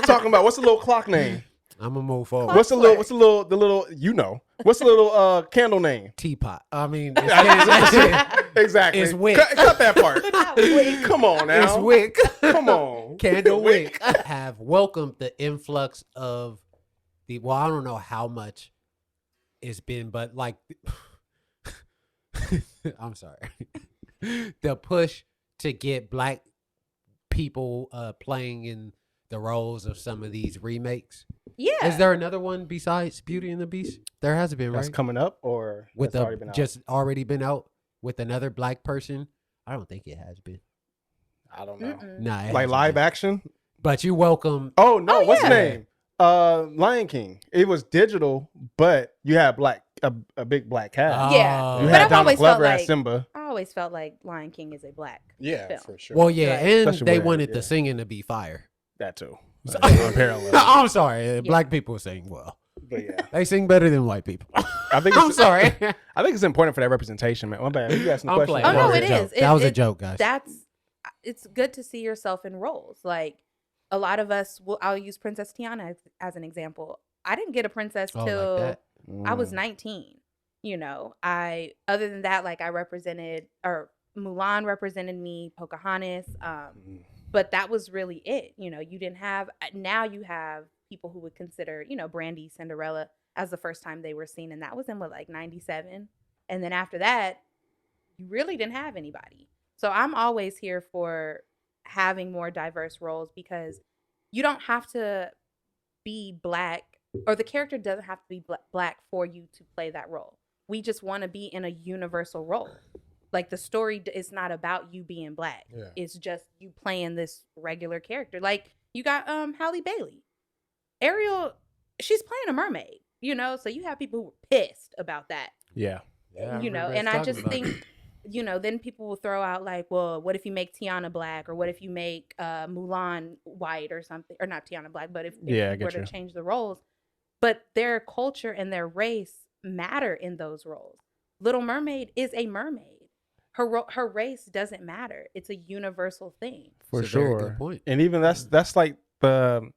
Speaker 2: Talking about what's the little clock name?
Speaker 1: I'm gonna move forward.
Speaker 2: What's the little you know? What's the little candle name?
Speaker 1: Teapot. I mean, it's,
Speaker 2: Exactly.
Speaker 1: It's Wick.
Speaker 2: Cut that part.
Speaker 3: Wick.
Speaker 2: Come on now.
Speaker 1: it's Wick.
Speaker 2: Come on.
Speaker 1: Candle Wick have welcomed the influx of the. Well, I don't know how much it's been, but like, I'm sorry, the push to get black people playing in the roles of some of these remakes.
Speaker 3: Yeah.
Speaker 1: Is there another one besides Beauty and the Beast? There hasn't been,
Speaker 2: That's
Speaker 1: right?
Speaker 2: coming up or
Speaker 1: With
Speaker 2: that's already been out?
Speaker 1: just already been out with another black person. I don't think it has been.
Speaker 2: I don't know.
Speaker 3: Mm-mm.
Speaker 1: Nah, it
Speaker 2: Like
Speaker 1: hasn't
Speaker 2: live
Speaker 1: been.
Speaker 2: action?
Speaker 1: But you welcome.
Speaker 2: Oh no,
Speaker 3: Oh,
Speaker 2: what's the
Speaker 3: yeah.
Speaker 2: name? Lion King. It was digital, but you had a big black cast.
Speaker 3: Yeah.
Speaker 2: You
Speaker 3: But
Speaker 2: had
Speaker 3: I've
Speaker 2: Donald
Speaker 3: always felt
Speaker 2: Glover as
Speaker 3: like-
Speaker 2: Simba.
Speaker 3: I always felt like Lion King is a black
Speaker 4: Yeah,
Speaker 3: film.
Speaker 4: for sure.
Speaker 1: Well, yeah,
Speaker 3: Right.
Speaker 1: and
Speaker 2: Especially
Speaker 1: they
Speaker 2: where-
Speaker 1: wanted
Speaker 2: yeah.
Speaker 1: the singing to be fire.
Speaker 2: That too.
Speaker 1: So-
Speaker 2: Unparalleled.
Speaker 1: I'm sorry, black people sing well.
Speaker 2: But yeah,
Speaker 1: They sing better than white people.
Speaker 2: I think
Speaker 1: I'm
Speaker 2: it's,
Speaker 1: sorry.
Speaker 2: I think it's important for that representation, man. My bad. You asking a
Speaker 1: I'm
Speaker 2: question?
Speaker 1: playing.
Speaker 3: Oh,
Speaker 1: That
Speaker 3: no,
Speaker 1: was a
Speaker 3: it
Speaker 1: joke.
Speaker 3: is.
Speaker 1: That was a
Speaker 3: It-
Speaker 1: joke, guys.
Speaker 3: It's good to see yourself in roles. Like a lot of us I'll use Princess Tiana as an example. I didn't get a princess
Speaker 1: Oh, like
Speaker 3: till
Speaker 1: that.
Speaker 3: I was
Speaker 2: Mm.
Speaker 3: 19. Other than that, like I represented, or Mulan represented me, Pocahontas. But that was really it. You didn't have, now you have people who would consider, Brandy, Cinderella as the first time they were seen. And that was in like 97. And then after that, you really didn't have anybody. So I'm always here for having more diverse roles, because you don't have to be black, or the character doesn't have to be black for you to play that role. We just want to be in a universal role. Like the story is not about you being black.
Speaker 4: Yeah.
Speaker 3: It's just you playing this regular character. Like you got Halle Bailey. Ariel, she's playing a mermaid, so you have people who are pissed about that.
Speaker 2: Yeah.
Speaker 1: Yeah,
Speaker 3: And I just think, then people will throw out like, well, what if you make Tiana black, or what if you make Mulan white or something, or not Tiana black, but if
Speaker 2: Yeah, I
Speaker 3: you were
Speaker 2: get
Speaker 3: to
Speaker 2: you.
Speaker 3: change the roles, but their culture and their race matter in those roles. Little Mermaid is a mermaid. Her race doesn't matter. It's a universal thing.
Speaker 2: For
Speaker 1: It's a very
Speaker 2: sure.
Speaker 1: good point.
Speaker 2: And even that's like the,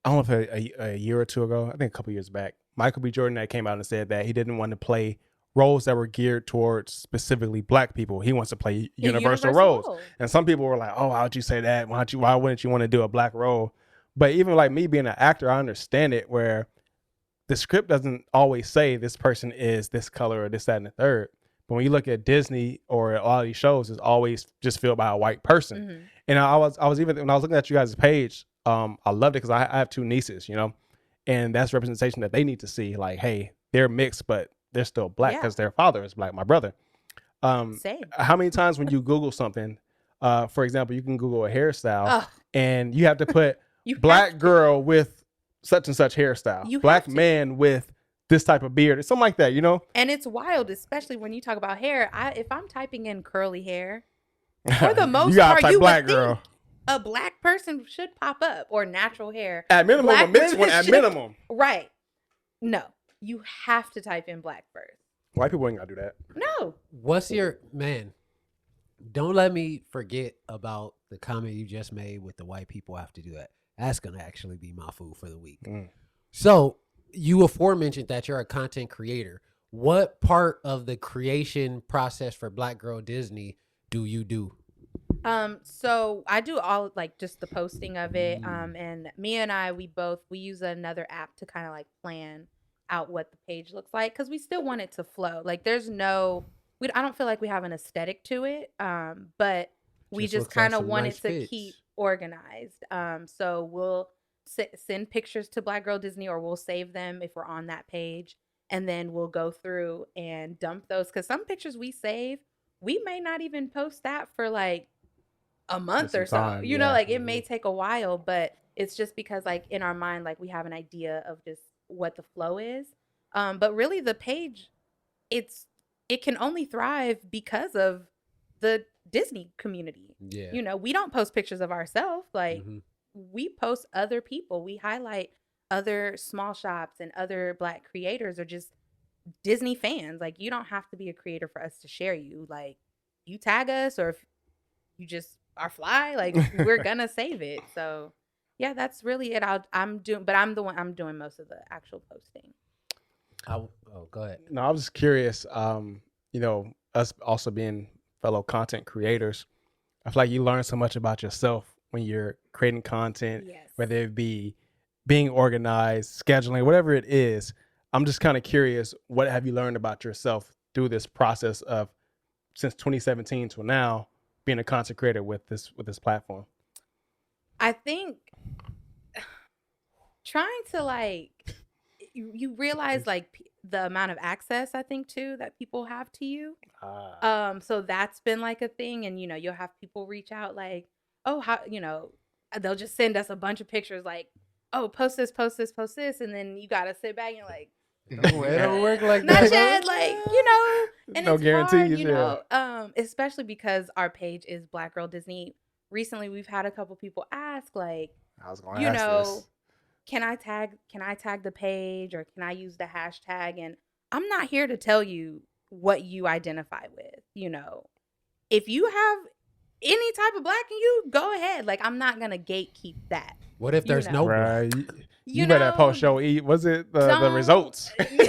Speaker 2: I don't know if a year or two ago, I think a couple years back, Michael B. Jordan that came out and said that he didn't want to play roles that were geared towards specifically black people. He wants to play
Speaker 3: A
Speaker 2: universal roles. And some people were like, "Oh, why would you say that? Why wouldn't you want to do a black role?" But even like me being an actor, I understand it, where the script doesn't always say this person is this color or this, that, and the third. But when you look at Disney or a lot of these shows, it's always just filled by a white person.
Speaker 3: Mhm.
Speaker 2: And I was even when I was looking at you guys' page, I loved it because I have two nieces, and that's representation that they need to see. Like, hey, they're mixed, but they're still black
Speaker 3: Yeah.
Speaker 2: because their father is black. My brother.
Speaker 3: Same.
Speaker 2: How many times when you Google something, for example, you can Google a hairstyle,
Speaker 3: Ugh,
Speaker 2: and you have to put
Speaker 3: you have
Speaker 2: black
Speaker 3: to.
Speaker 2: girl with such and such hairstyle,
Speaker 3: You
Speaker 2: black
Speaker 3: have to.
Speaker 2: man with this type of beard, or something like that,
Speaker 3: And it's wild, especially when you talk about hair. If I'm typing in curly hair, for the most
Speaker 2: you gotta
Speaker 3: part,
Speaker 2: type
Speaker 3: you
Speaker 2: black
Speaker 3: would think
Speaker 2: girl.
Speaker 3: a black person should pop up, or natural hair.
Speaker 2: At minimum,
Speaker 3: Black
Speaker 2: a mixed
Speaker 3: women
Speaker 2: one. At
Speaker 3: should-
Speaker 2: minimum,
Speaker 3: Right. No, you have to type in black first.
Speaker 2: white people ain't gotta do that.
Speaker 3: No.
Speaker 1: What's your man? Don't let me forget about the comment you just made with the white people have to do that. That's gonna actually be my food for the week.
Speaker 2: Mm.
Speaker 1: So you aforementioned that you're a content creator. What part of the creation process for Black Girl Disney do you do?
Speaker 3: So I do all like just the posting of it. And me and I, we use another app to kind of like plan out what the page looks like, because we still want it to flow. Like there's I don't feel like we have an aesthetic to it. But we just kind of want it to keep organized. So we'll send pictures to Black Girl Disney, or we'll save them if we're on that page, and then we'll go through and dump those, because some pictures we save, we may not even post that for like a month or so.
Speaker 2: Time,
Speaker 3: you know, like it may take a while, but it's just because like in our mind, like we have an idea of just what the flow is. But really the page, it can only thrive because of the Disney community.
Speaker 1: Yeah.
Speaker 3: You know, we don't post pictures of ourselves. Like we post other people. We highlight other small shops and other Black creators, or just Disney fans. Like you don't have to be a creator for us to share you. Like you tag us, or if you just are fly, like we're gonna save it. So yeah, that's really it. I'm doing most of the actual posting.
Speaker 1: Go ahead.
Speaker 2: No, I was just curious. You know, us also being fellow content creators, I feel like you learn so much about yourself when you're creating content,
Speaker 3: Yes.
Speaker 2: whether it be being organized, scheduling, whatever it is. I'm just kind of curious, what have you learned about yourself through this process of since 2017 till now, being a content creator with this platform?
Speaker 3: I think trying to like you realize like the amount of access, I think too, that people have to you. So that's been like a thing. And you know, you'll have people reach out like, oh, how, you know, they'll just send us a bunch of pictures like, oh, post this, and then you gotta sit back and you're like,
Speaker 1: It don't work like
Speaker 3: not
Speaker 1: that.
Speaker 3: yet, like, you know, and
Speaker 2: No
Speaker 3: it's
Speaker 2: guarantees,
Speaker 3: hard, you
Speaker 2: yeah.
Speaker 3: know, especially because our page is Black Girl Disney. Recently we've had a couple people ask like,
Speaker 4: I was going to
Speaker 3: you
Speaker 4: ask
Speaker 3: know,
Speaker 4: this.
Speaker 3: can I tag the page, or can I use the hashtag? And I'm not here to tell you what you identify with. You know, if you have any type of Black in you, go ahead. Like I'm not gonna gatekeep that.
Speaker 1: What if there's no
Speaker 2: Right.
Speaker 1: Black?
Speaker 2: You better post your was it the
Speaker 3: don't-
Speaker 2: results? Because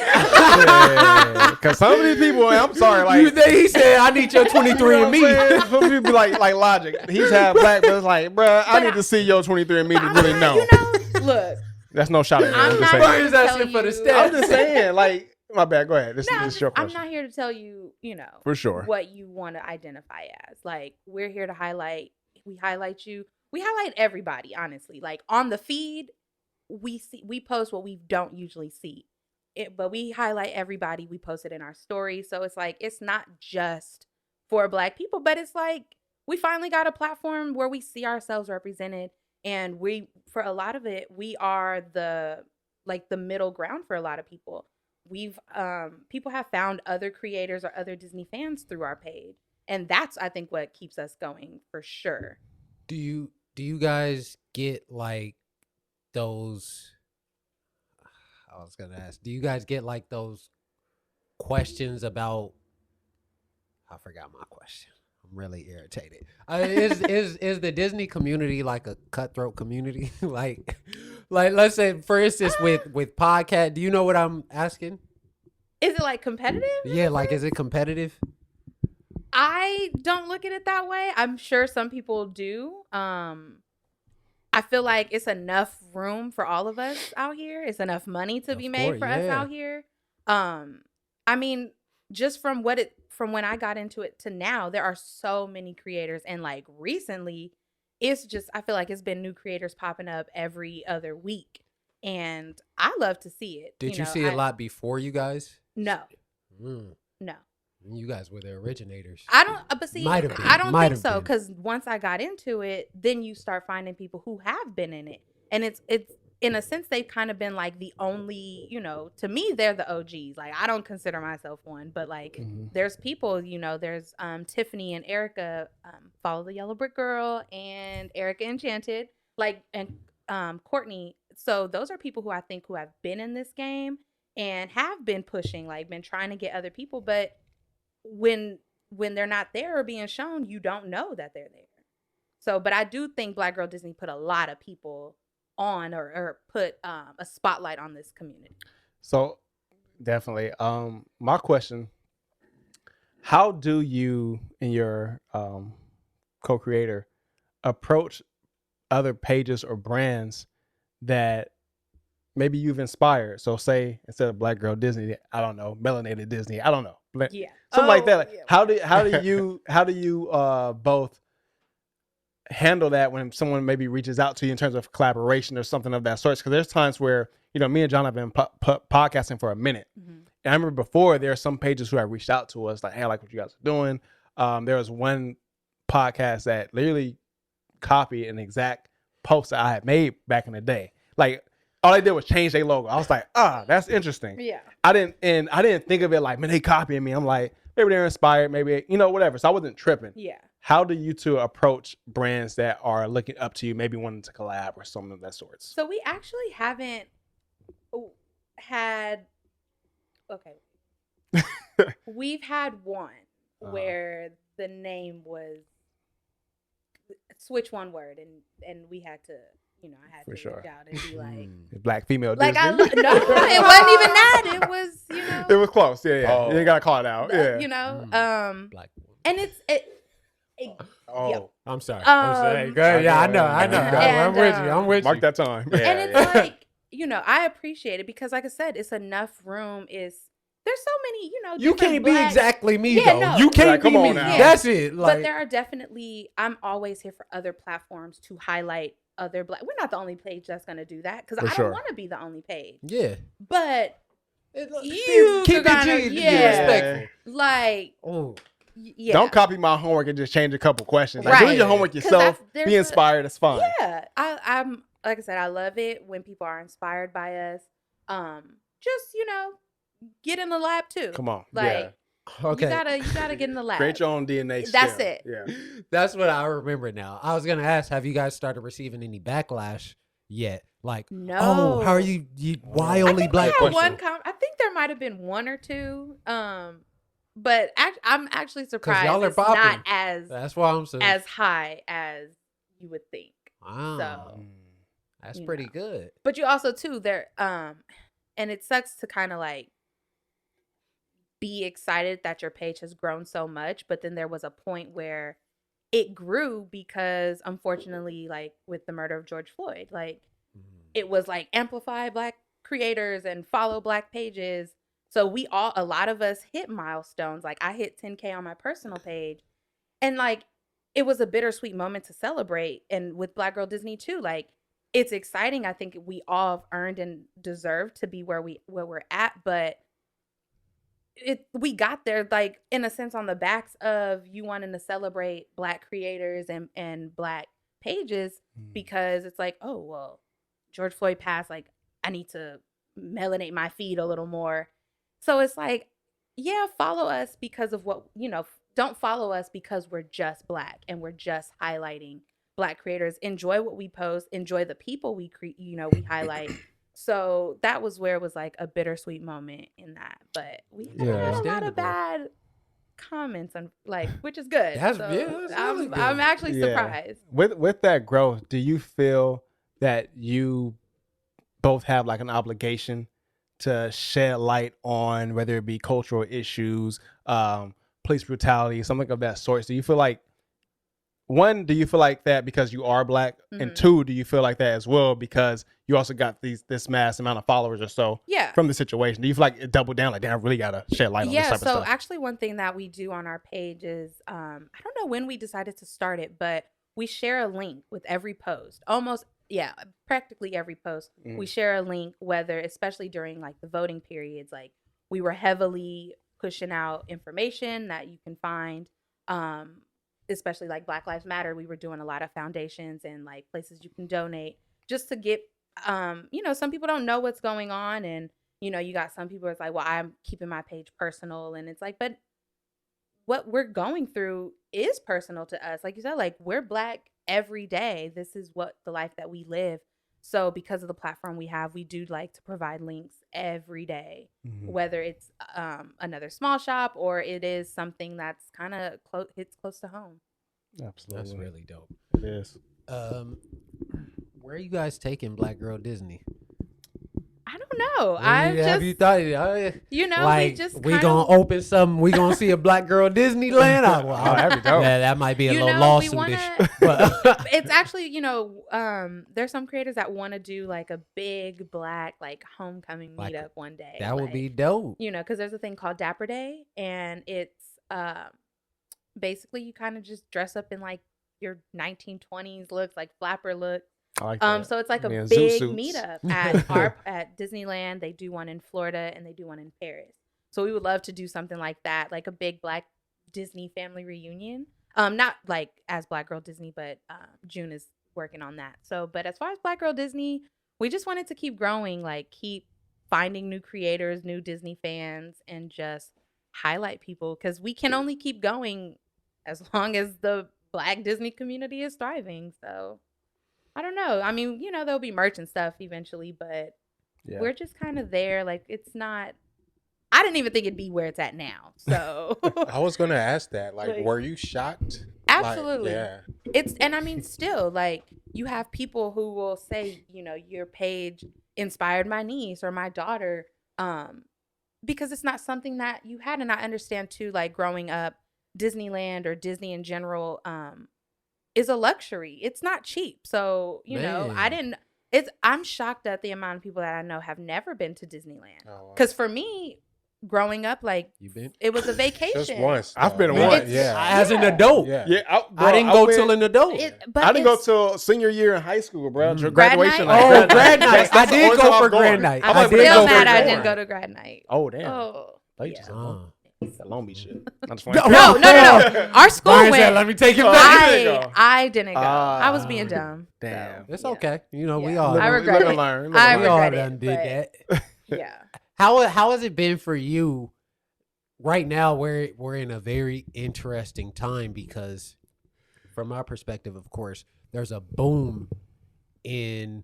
Speaker 2: some of these people, I'm sorry, like
Speaker 1: He said, I need your 23 and me.
Speaker 2: Some people be like Logic. He's half Black, but it's like, bruh, I need to see your 23 and me to
Speaker 3: I'm
Speaker 2: really
Speaker 3: not,
Speaker 2: know.
Speaker 3: you know, look,
Speaker 2: That's no shot at me.
Speaker 3: I'm
Speaker 2: I'm
Speaker 3: not
Speaker 2: just
Speaker 3: here
Speaker 2: saying.
Speaker 3: to
Speaker 1: Brian's
Speaker 3: tell
Speaker 1: asking for the
Speaker 3: you-
Speaker 1: stats.
Speaker 2: I'm just saying, like, my bad. Go ahead. This
Speaker 3: No,
Speaker 2: is your
Speaker 3: I'm
Speaker 2: question.
Speaker 3: not here to tell you, you know,
Speaker 2: For sure.
Speaker 3: what you want to identify as. Like, we're here to highlight. We highlight you. We highlight everybody, honestly. Like on the feed, we post what we don't usually see. But we highlight everybody. We post it in our stories. So it's like, it's not just for Black people, but it's like we finally got a platform where we see ourselves represented. And for a lot of it, we are the middle ground for a lot of people. People have found other creators or other Disney fans through our page. And that's, I think, what keeps us going for sure.
Speaker 1: Do you guys get like those? I was gonna ask. Do you guys get like those questions about? I forgot my question. I'm really irritated. Is the Disney community like a cutthroat community? like let's say, for instance, with podcast. Do you know what I'm asking?
Speaker 3: Is it like competitive?
Speaker 1: Yeah, like is it competitive?
Speaker 3: I don't look at it that way. I'm sure some people do. I feel like it's enough room for all of us out here. It's enough money to be made for us out here. I mean, just from when I got into it to now, there are so many creators, and like recently, it's just, I feel like it's been new creators popping up every other week, and I love to see it.
Speaker 1: Did you see a lot before you guys?
Speaker 3: No,
Speaker 1: Mm.
Speaker 3: no.
Speaker 1: You guys were the originators.
Speaker 3: I don't, but see,
Speaker 1: Might have been.
Speaker 3: I don't
Speaker 1: Might
Speaker 3: think
Speaker 1: have
Speaker 3: so.
Speaker 1: been.
Speaker 3: Because once I got into it, then you start finding people who have been in it. And it's in a sense, they've kind of been like the only, you know, to me, they're the OGs. Like, I don't consider myself one, but like, there's people, you know, there's Tiffany and Erica, Follow the Yellow Brick Girl, and Erica Enchanted, like, and Courtney. So those are people who I think who have been in this game and have been pushing, like, been trying to get other people, but when they're not there or being shown, you don't know that they're there. So, but I do think Black Girl Disney put a lot of people on or put a spotlight on this community.
Speaker 2: So definitely. My question: how do you and your co-creator approach other pages or brands that maybe you've inspired? So say instead of Black Girl Disney, I don't know, Melanated Disney, I don't know,
Speaker 3: Yeah.
Speaker 2: something like that. Like,
Speaker 3: yeah.
Speaker 2: how do you both handle that when someone maybe reaches out to you in terms of collaboration or something of that sort? Because there's times where, you know, me and John have been podcasting for a minute.
Speaker 3: Mm-hmm.
Speaker 2: And I remember before there are some pages who have reached out to us like, hey, I like what you guys are doing. There was one podcast that literally copied an exact post that I had made back in the day. Like all they did was change their logo. I was like, that's interesting.
Speaker 3: Yeah.
Speaker 2: I didn't think of it like, man, they copying me. I'm like, maybe they're inspired, maybe, you know, whatever. So I wasn't tripping.
Speaker 3: Yeah.
Speaker 2: How do you two approach brands that are looking up to you, maybe wanting to collab or something of that sort?
Speaker 3: So we actually haven't had. Okay. We've had one where the name was switch one word, and we had to, you know, I had
Speaker 2: For
Speaker 3: to
Speaker 2: sure.
Speaker 3: reach out and be like,
Speaker 2: Black female
Speaker 3: like
Speaker 2: Disney.
Speaker 3: no, it wasn't even that. It was, you know,
Speaker 2: It was close. Yeah.
Speaker 4: Oh.
Speaker 2: You ain't gotta call it out. Yeah.
Speaker 3: you know,
Speaker 1: Black woman.
Speaker 3: and it's
Speaker 4: Oh,
Speaker 3: yeah.
Speaker 1: I'm sorry. I'm sorry. Go ahead. Yeah, I know.
Speaker 3: And,
Speaker 1: I'm with you. I'm with
Speaker 2: Mark
Speaker 1: you.
Speaker 2: that time.
Speaker 4: Yeah.
Speaker 3: and it's like, you know, I appreciate it because, like I said, it's enough room. There's so many, you know,
Speaker 1: You
Speaker 3: different
Speaker 1: can't be
Speaker 3: Black-
Speaker 1: exactly me,
Speaker 3: Yeah,
Speaker 1: though.
Speaker 3: no.
Speaker 1: You can't
Speaker 2: Like,
Speaker 1: be
Speaker 2: come
Speaker 1: me.
Speaker 2: on now.
Speaker 1: That's it. Like,
Speaker 3: But there are definitely, I'm always here for other platforms to highlight other Black. We're not the only page that's going to do that because
Speaker 2: For
Speaker 3: I
Speaker 2: sure.
Speaker 3: don't want to be the only page.
Speaker 1: yeah.
Speaker 3: But you
Speaker 1: keep
Speaker 3: could
Speaker 1: it
Speaker 3: kinda-
Speaker 1: G, be
Speaker 3: yeah.
Speaker 1: respectful.
Speaker 3: like,
Speaker 1: Oh,
Speaker 3: yeah.
Speaker 2: Don't copy my homework and just change a couple questions. Like, do
Speaker 3: Right.
Speaker 2: your homework
Speaker 3: 'Cause
Speaker 2: yourself.
Speaker 3: there's
Speaker 2: Be
Speaker 3: a-
Speaker 2: inspired. It's fine.
Speaker 3: Yeah, I'm like I said, I love it when people are inspired by us. Just, you know, get in the lab too.
Speaker 2: Come on.
Speaker 3: Like,
Speaker 1: okay.
Speaker 3: you gotta get in the lab.
Speaker 2: Create your own DNA.
Speaker 3: That's
Speaker 2: still.
Speaker 3: it.
Speaker 2: Yeah.
Speaker 1: That's what I remember now. I was gonna ask, have you guys started receiving any backlash yet? Like,
Speaker 3: No.
Speaker 1: oh, how are you why
Speaker 3: I
Speaker 1: only
Speaker 3: think
Speaker 1: Black
Speaker 3: we had
Speaker 1: people?
Speaker 3: one I think there might have been one or two. But I'm actually surprised
Speaker 1: y'all are
Speaker 3: it's not
Speaker 1: popping.
Speaker 3: as
Speaker 1: That's why I'm saying.
Speaker 3: high as you would think.
Speaker 1: Wow.
Speaker 3: So,
Speaker 1: That's
Speaker 3: you
Speaker 1: pretty
Speaker 3: know.
Speaker 1: good.
Speaker 3: but you also too there and it sucks to kind of like be excited that your page has grown so much, but then there was a point where it grew because unfortunately, like with the murder of George Floyd, like it was like amplify Black creators and follow Black pages. So a lot of us hit milestones. Like I hit 10K on my personal page, and like it was a bittersweet moment to celebrate. And with Black Girl Disney too, like it's exciting. I think we all have earned and deserve to be where we're at, but we got there like in a sense on the backs of you wanting to celebrate Black creators and Black pages, because it's like, oh well, George Floyd passed, like I need to melanate my feed a little more. So it's like, yeah, follow us because of what, you know, don't follow us because we're just Black and we're just highlighting Black creators. Enjoy what we post, enjoy the people we we highlight. So that was where it was like a bittersweet moment in that. But we had a lot of
Speaker 1: Understandable.
Speaker 3: bad comments on like, which is good.
Speaker 1: That's-
Speaker 3: So
Speaker 1: yeah, that's really good.
Speaker 3: I'm actually
Speaker 2: Yeah.
Speaker 3: surprised.
Speaker 2: With that growth, do you feel that you both have like an obligation to shed light on whether it be cultural issues, police brutality, something of that sort? Do you feel like, one, do you feel like that because you are Black, and two, do you feel like that as well because you also got this mass amount of followers or so
Speaker 3: Yeah.
Speaker 2: from the situation? Do you feel like it doubled down, like, damn, I really gotta shed light on this type of
Speaker 3: So
Speaker 2: stuff?
Speaker 3: actually one thing that we do on our page is I don't know when we decided to start it, but we share a link with every post. Practically every post. We share a link, whether especially during like the voting periods, like we were heavily pushing out information that you can find, especially like Black Lives Matter. We were doing a lot of foundations and like places you can donate just to get some people don't know what's going on, and you got some people it's like, well, I'm keeping my page personal, and it's like, but what we're going through is personal to us. Like you said, like we're Black every day. This is what the life that we live. So because of the platform we have, we do like to provide links every day, whether it's another small shop or it is something that's kind of hits close to home.
Speaker 2: Absolutely.
Speaker 1: That's really dope.
Speaker 2: It is.
Speaker 1: Where are you guys taking Black Girl Disney?
Speaker 3: I don't know.
Speaker 1: Have you thought,
Speaker 3: we just
Speaker 1: we gonna open something? We gonna see a Black Girl Disneyland?
Speaker 2: that'd be dope.
Speaker 1: That might be a little
Speaker 3: we
Speaker 1: lawsuit.
Speaker 3: wanna,
Speaker 1: But
Speaker 3: it's actually, there's some creators that want to do like a big Black like homecoming
Speaker 1: Like,
Speaker 3: meetup one day.
Speaker 1: that would be dope.
Speaker 3: Because there's a thing called Dapper Day, and it's basically you kind of just dress up in like your 1920s looks, like flapper look.
Speaker 2: I like that.
Speaker 3: So it's like a
Speaker 2: Zoot
Speaker 3: big
Speaker 2: suits.
Speaker 3: meetup at Disneyland. They do one in Florida and they do one in Paris. So we would love to do something like that, like a big Black Disney family reunion. Not like as Black Girl Disney, but June is working on that. So, but as far as Black Girl Disney, we just wanted to keep growing, like keep finding new creators, new Disney fans, and just highlight people, because we can only keep going as long as the Black Disney community is thriving. So I don't know. I mean, there'll be merch and stuff eventually, but we're just kind of there. Like, it's not, I didn't even think it'd be where it's at now. So
Speaker 4: I was going to ask that. Like, were you shocked?
Speaker 3: Absolutely.
Speaker 4: Like,
Speaker 3: And I mean, still, like, you have people who will say, your page inspired my niece or my daughter, because it's not something that you had. And I understand too, like growing up, Disneyland or Disney in general, is a luxury. It's not cheap. So, I'm shocked at the amount of people that I know have never been to Disneyland. Because for me, growing up, like,
Speaker 1: you been?
Speaker 3: It was a vacation.
Speaker 4: Just once.
Speaker 2: I've been
Speaker 4: once.
Speaker 2: once.
Speaker 1: As an adult.
Speaker 4: Yeah.
Speaker 1: I didn't go till an adult.
Speaker 2: I didn't go till senior year in high school, bro.
Speaker 3: Grad
Speaker 2: Graduation
Speaker 3: night?
Speaker 2: night.
Speaker 1: Grad night. I did go for grad night.
Speaker 3: I'm still mad I didn't go to grad night.
Speaker 2: Oh, damn.
Speaker 3: Oh,
Speaker 2: That Long Beach shit.
Speaker 3: No. Our school
Speaker 1: Brian
Speaker 3: went.
Speaker 1: said, let me take it back.
Speaker 3: I didn't go. I was being dumb.
Speaker 2: Damn.
Speaker 1: It's okay. We all.
Speaker 3: I regret it.
Speaker 1: We all done did that.
Speaker 3: Yeah.
Speaker 1: How has it been for you? Right now, we're in a very interesting time because, from our perspective, of course, there's a boom in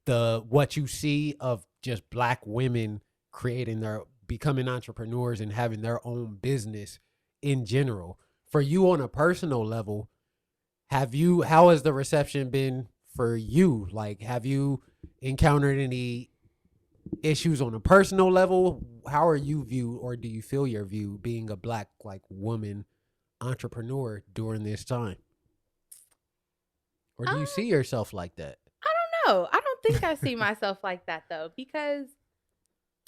Speaker 1: what you see of just Black women becoming entrepreneurs and having their own business in general. For you on a personal level, how has the reception been for you? Like, have you encountered any issues on a personal level? How are you viewed, or do you feel your view being a Black woman entrepreneur during this time? Or do you see yourself like that?
Speaker 3: I don't know. I don't think I see myself like that though, because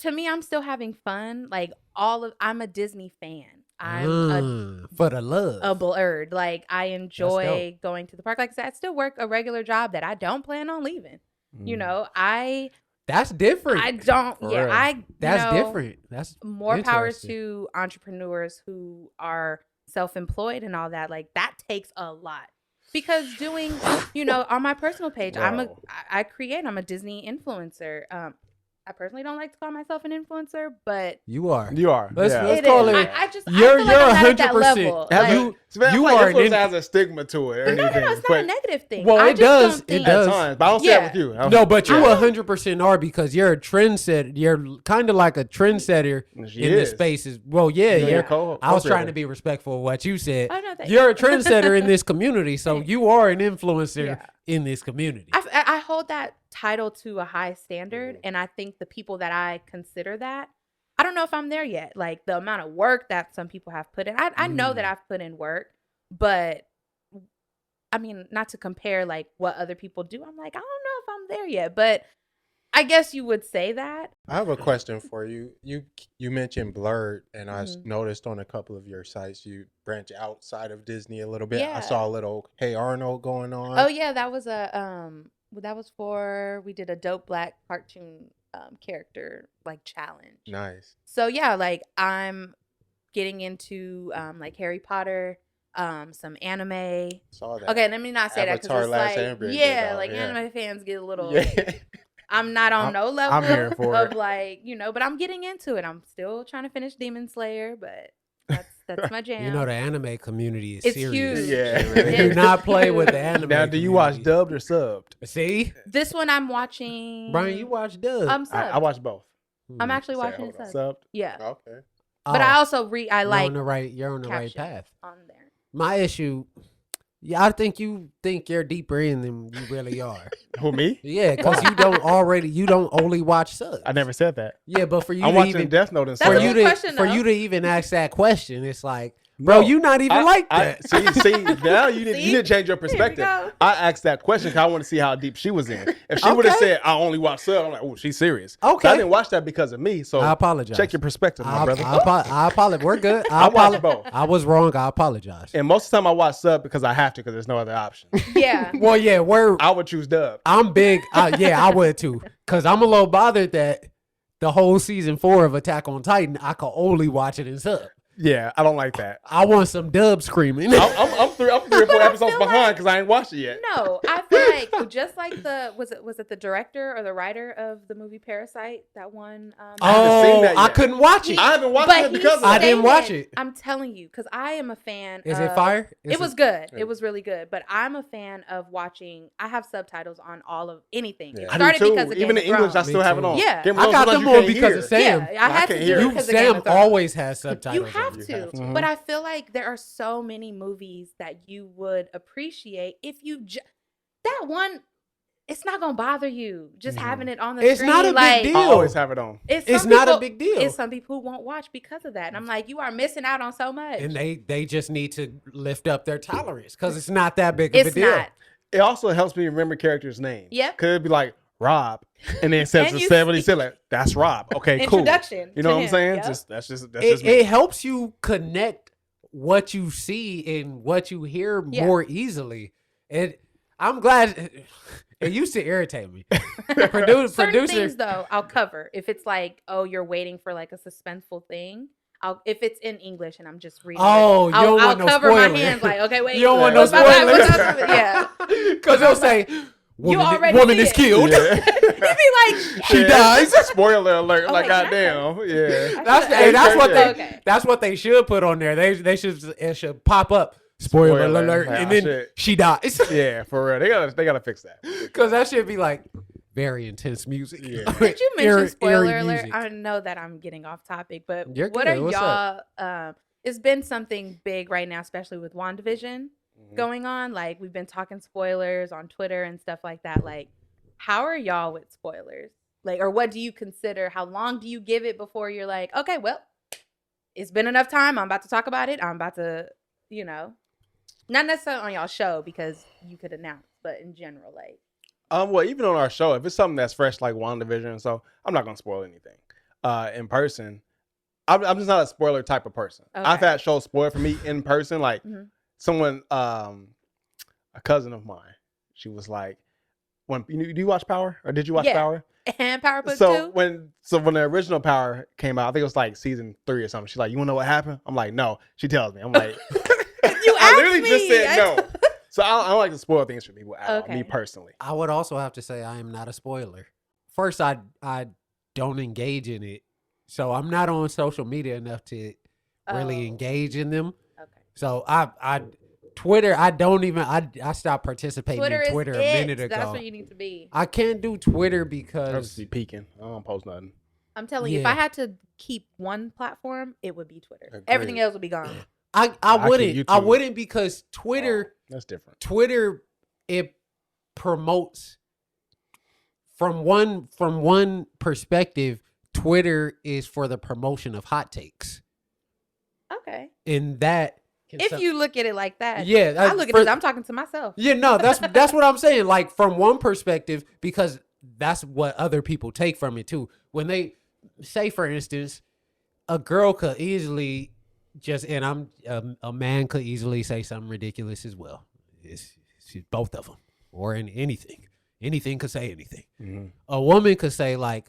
Speaker 3: to me, I'm still having fun. Like I'm a Disney fan. I'm
Speaker 1: for the love.
Speaker 3: A Blerd. Like, I enjoy going to the park. Like I said, I still work a regular job that I don't plan on leaving.
Speaker 1: That's different.
Speaker 3: I don't.
Speaker 1: That's different. That's
Speaker 3: more power to entrepreneurs who are self-employed and all that. Like, that takes a lot. Because doing, on my personal page, I'm a Disney influencer. I personally don't like to call myself an influencer, but
Speaker 2: you are.
Speaker 1: Let's call it.
Speaker 3: You're 100%.
Speaker 2: You are. Influencer has a stigma to it.
Speaker 3: No, it's not a negative thing.
Speaker 1: Well, it does.
Speaker 2: It does. But I don't say it with you.
Speaker 1: No, but you 100% are, because you're a trendsetter. You're kind of like a trendsetter in this space. Well, yeah. I was trying to be respectful of what you said.
Speaker 3: Oh, no,
Speaker 1: you're a trendsetter in this community, so you are an influencer in this community.
Speaker 3: I hold that title to a high standard, and I think the people that I consider that, I don't know if I'm there yet. Like, the amount of work that some people have put in, I know that I've put in work, but I mean, not to compare like what other people do, I'm like, I don't know if I'm there yet, but I guess you would say that.
Speaker 4: I have a question for you. You mentioned Blerd, and I noticed on a couple of your sites you branch outside of Disney a little bit. I saw a little Hey Arnold going on.
Speaker 3: Oh yeah, that was we did a dope Black cartoon character like challenge.
Speaker 4: Nice.
Speaker 3: So yeah, like I'm getting into like Harry Potter, some anime.
Speaker 4: Saw that.
Speaker 3: Okay, let me not say
Speaker 4: Avatar,
Speaker 3: that, because it's like anime fans get a little. I'm not on no level of like, but I'm getting into it. I'm still trying to finish Demon Slayer, but that's my jam.
Speaker 1: The anime community is
Speaker 3: it's
Speaker 1: serious.
Speaker 3: Huge.
Speaker 1: Yeah. Do not play with the anime.
Speaker 2: Now, do you watch dubbed or subbed?
Speaker 1: See?
Speaker 3: This one I'm watching.
Speaker 1: Brian, you watch dubbed.
Speaker 3: I'm subbed.
Speaker 2: I watch both.
Speaker 3: I'm actually watching it
Speaker 2: subbed.
Speaker 3: Yeah.
Speaker 4: Okay.
Speaker 3: But I also I like.
Speaker 1: You're on the right path.
Speaker 3: On there.
Speaker 1: My issue, Yeah, I think you think you're deeper in than you really are.
Speaker 2: Who, me?
Speaker 1: Yeah, because you don't only watch subs.
Speaker 2: I never said that.
Speaker 1: Yeah, but for you
Speaker 2: I'm
Speaker 1: to
Speaker 2: watching
Speaker 1: even
Speaker 2: Death Note and
Speaker 3: That's
Speaker 2: stuff.
Speaker 3: a good question,
Speaker 1: for
Speaker 3: though.
Speaker 1: you to even ask that question, it's like, bro,
Speaker 2: No,
Speaker 1: you not even like that.
Speaker 2: See, now you
Speaker 3: See?
Speaker 2: need to change your perspective.
Speaker 3: go.
Speaker 2: I asked that question because I want to see how deep she was in. If she would have
Speaker 1: Okay.
Speaker 2: said, I only watch sub, I'm like, oh, she's serious.
Speaker 1: Okay.
Speaker 2: So I didn't watch that because of me. So
Speaker 1: I apologize.
Speaker 2: check your perspective, my brother.
Speaker 1: I apologize. We're good.
Speaker 2: I watch both.
Speaker 1: I was wrong. I apologize.
Speaker 2: And most of the time I watch sub because I have to because there's no other option.
Speaker 3: Yeah.
Speaker 1: Well, yeah,
Speaker 2: I would choose dub.
Speaker 1: I'm big. Yeah, I would too. Because I'm a little bothered that the whole season 4 of Attack on Titan, I could only watch it in sub.
Speaker 2: Yeah, I don't like that.
Speaker 1: I want some dub screaming.
Speaker 2: I'm 3 or 4 episodes
Speaker 3: feel
Speaker 2: behind
Speaker 3: like-
Speaker 2: because I ain't watched it yet.
Speaker 3: No, I feel like just like was it the director or the writer of the movie Parasite, that one?
Speaker 2: haven't seen that
Speaker 1: I
Speaker 2: yet.
Speaker 1: couldn't watch it.
Speaker 2: I haven't watched
Speaker 3: But
Speaker 2: it because of
Speaker 1: I
Speaker 2: that.
Speaker 1: didn't watch it.
Speaker 3: I'm telling you, because I am a fan.
Speaker 1: Is
Speaker 3: of,
Speaker 1: it fire?
Speaker 3: It was good. It was really good. But I'm a fan of watching. I have subtitles on all of anything.
Speaker 4: Yeah.
Speaker 3: It
Speaker 2: I do
Speaker 3: started
Speaker 2: too.
Speaker 3: because of
Speaker 2: Even
Speaker 3: Game
Speaker 2: in
Speaker 3: of
Speaker 2: English, I
Speaker 3: Thrones.
Speaker 2: still
Speaker 1: Me
Speaker 2: have it
Speaker 1: too.
Speaker 2: on.
Speaker 3: Yeah.
Speaker 2: Game of
Speaker 1: I
Speaker 2: Thrones,
Speaker 1: got
Speaker 2: sometimes
Speaker 1: them
Speaker 2: you
Speaker 1: on
Speaker 2: can't
Speaker 1: because
Speaker 2: hear.
Speaker 1: of Sam.
Speaker 3: Yeah, I had
Speaker 2: can't
Speaker 3: to
Speaker 2: hear
Speaker 3: do
Speaker 2: it.
Speaker 3: it
Speaker 1: You
Speaker 3: because of Game
Speaker 1: Sam
Speaker 3: of Thrones.
Speaker 1: always has subtitles.
Speaker 3: You have
Speaker 1: on
Speaker 3: to.
Speaker 4: have to.
Speaker 2: Mhm.
Speaker 3: But I feel like there are so many movies that you would appreciate if you that one. It's not gonna bother you just having it on the
Speaker 1: It's
Speaker 3: screen.
Speaker 1: not a big
Speaker 3: like,
Speaker 1: deal.
Speaker 2: I always have it on.
Speaker 1: It's
Speaker 3: some
Speaker 1: not a
Speaker 3: people-
Speaker 1: big deal.
Speaker 3: It's some people who won't watch because of that. And I'm like, you are missing out on so much.
Speaker 1: And they just need to lift up their tolerance because it's not that big of
Speaker 3: It's
Speaker 1: a deal.
Speaker 3: not.
Speaker 2: It also helps me remember characters' names.
Speaker 3: Yep.
Speaker 2: Could it be like Rob, and then it says
Speaker 3: And
Speaker 2: the
Speaker 3: you
Speaker 2: 70
Speaker 3: see-
Speaker 2: said like, that's Rob. Okay, cool.
Speaker 3: Introduction
Speaker 2: You know
Speaker 3: to
Speaker 2: what I'm
Speaker 3: him.
Speaker 2: saying?
Speaker 3: Yep.
Speaker 2: That's just
Speaker 1: It,
Speaker 2: me.
Speaker 1: it helps you connect what you see and what you hear
Speaker 3: Yeah.
Speaker 1: more easily. I'm glad. It used to irritate me.
Speaker 3: Certain
Speaker 1: Producer,
Speaker 3: things though, I'll cover. If it's like, oh, you're waiting for like a suspenseful thing, if it's in English and I'm just reading.
Speaker 1: Oh,
Speaker 3: it,
Speaker 1: you don't
Speaker 3: I'll
Speaker 1: want no
Speaker 3: cover my
Speaker 1: spoiler.
Speaker 3: hands like, okay, wait.
Speaker 1: You don't want no
Speaker 3: what's my line?
Speaker 1: spoilers.
Speaker 3: What's my- yeah.
Speaker 1: Because they'll say, woman,
Speaker 3: already
Speaker 1: woman
Speaker 3: see
Speaker 1: is
Speaker 3: it.
Speaker 1: killed.
Speaker 2: Yeah.
Speaker 3: You'd be like,
Speaker 1: She
Speaker 2: Yeah,
Speaker 1: dies.
Speaker 2: it's a spoiler alert.
Speaker 3: Oh,
Speaker 2: Like,
Speaker 3: wait,
Speaker 2: goddamn. Yeah.
Speaker 1: That's what
Speaker 2: Yeah.
Speaker 3: Okay.
Speaker 1: that's what they should put on there. They should it should pop up spoiler
Speaker 2: Spoiler.
Speaker 1: alert,
Speaker 2: Yeah,
Speaker 1: and then
Speaker 2: shit.
Speaker 1: she dies.
Speaker 2: Yeah, for real. They gotta fix that.
Speaker 1: Because that should be like very intense music.
Speaker 2: Yeah.
Speaker 3: Did you mention
Speaker 1: Eerie
Speaker 3: spoiler alert?
Speaker 1: music.
Speaker 3: I know that I'm getting off topic, but
Speaker 1: You're
Speaker 3: what
Speaker 1: good.
Speaker 3: are
Speaker 1: What's
Speaker 3: y'all? It's been something big right now, especially with WandaVision going on. Like we've been talking spoilers on Twitter and stuff like that. Like, how are y'all with spoilers? Like, or what do you consider? How long do you give it before you're like, okay, well, it's been enough time. I'm about to talk about it. I'm about to, not necessarily on y'all show because you could announce, but in general, like.
Speaker 2: Well, even on our show, if it's something that's fresh like WandaVision, so I'm not gonna spoil anything. In person, I'm just not a spoiler type of person.
Speaker 3: Okay.
Speaker 2: I've had shows spoiled for me in person. Like
Speaker 3: Mhm.
Speaker 2: someone, a cousin of mine, she was like, "When do you watch Power or did you watch
Speaker 3: Yeah.
Speaker 2: Power?"
Speaker 3: And Power Book
Speaker 2: So
Speaker 3: 2?
Speaker 2: when the original Power came out, I think it was like season 3 or something. She's like, "You wanna know what happened?" I'm like, "No." She tells me. I'm like,
Speaker 3: You
Speaker 2: I
Speaker 3: asked
Speaker 2: literally just
Speaker 3: me.
Speaker 2: said no. So I don't like to spoil things for people at all,
Speaker 3: Okay.
Speaker 2: me personally.
Speaker 1: I would also have to say I am not a spoiler. First, I don't engage in it, so I'm not on social media enough to really
Speaker 3: Oh.
Speaker 1: engage in them.
Speaker 3: Okay.
Speaker 1: So I Twitter, I don't even I stopped participating
Speaker 3: Twitter
Speaker 1: in Twitter
Speaker 3: is
Speaker 1: a minute ago.
Speaker 3: That's where you need to be.
Speaker 1: I can't do Twitter
Speaker 2: I
Speaker 1: because
Speaker 2: just be peeking. I don't post nothing.
Speaker 3: I'm telling you, if
Speaker 1: Yeah.
Speaker 3: I had to keep one platform, it would be Twitter.
Speaker 4: Agreed.
Speaker 3: Everything else would be gone.
Speaker 1: I
Speaker 2: keep YouTube.
Speaker 1: wouldn't because Twitter
Speaker 2: That's different.
Speaker 1: it promotes from one perspective. Twitter is for the promotion of hot takes,
Speaker 3: Okay.
Speaker 1: and that can
Speaker 3: If you look at it like that,
Speaker 1: yeah,
Speaker 3: I look at
Speaker 1: for-
Speaker 3: it. I'm talking to myself.
Speaker 1: Yeah, no, that's what I'm saying. Like from one perspective, because that's what other people take from it too. When they say, for instance, a girl could easily and a man could easily say something ridiculous as well. It's both of them, or in anything could say anything.
Speaker 2: Mhm.
Speaker 1: A woman could say like,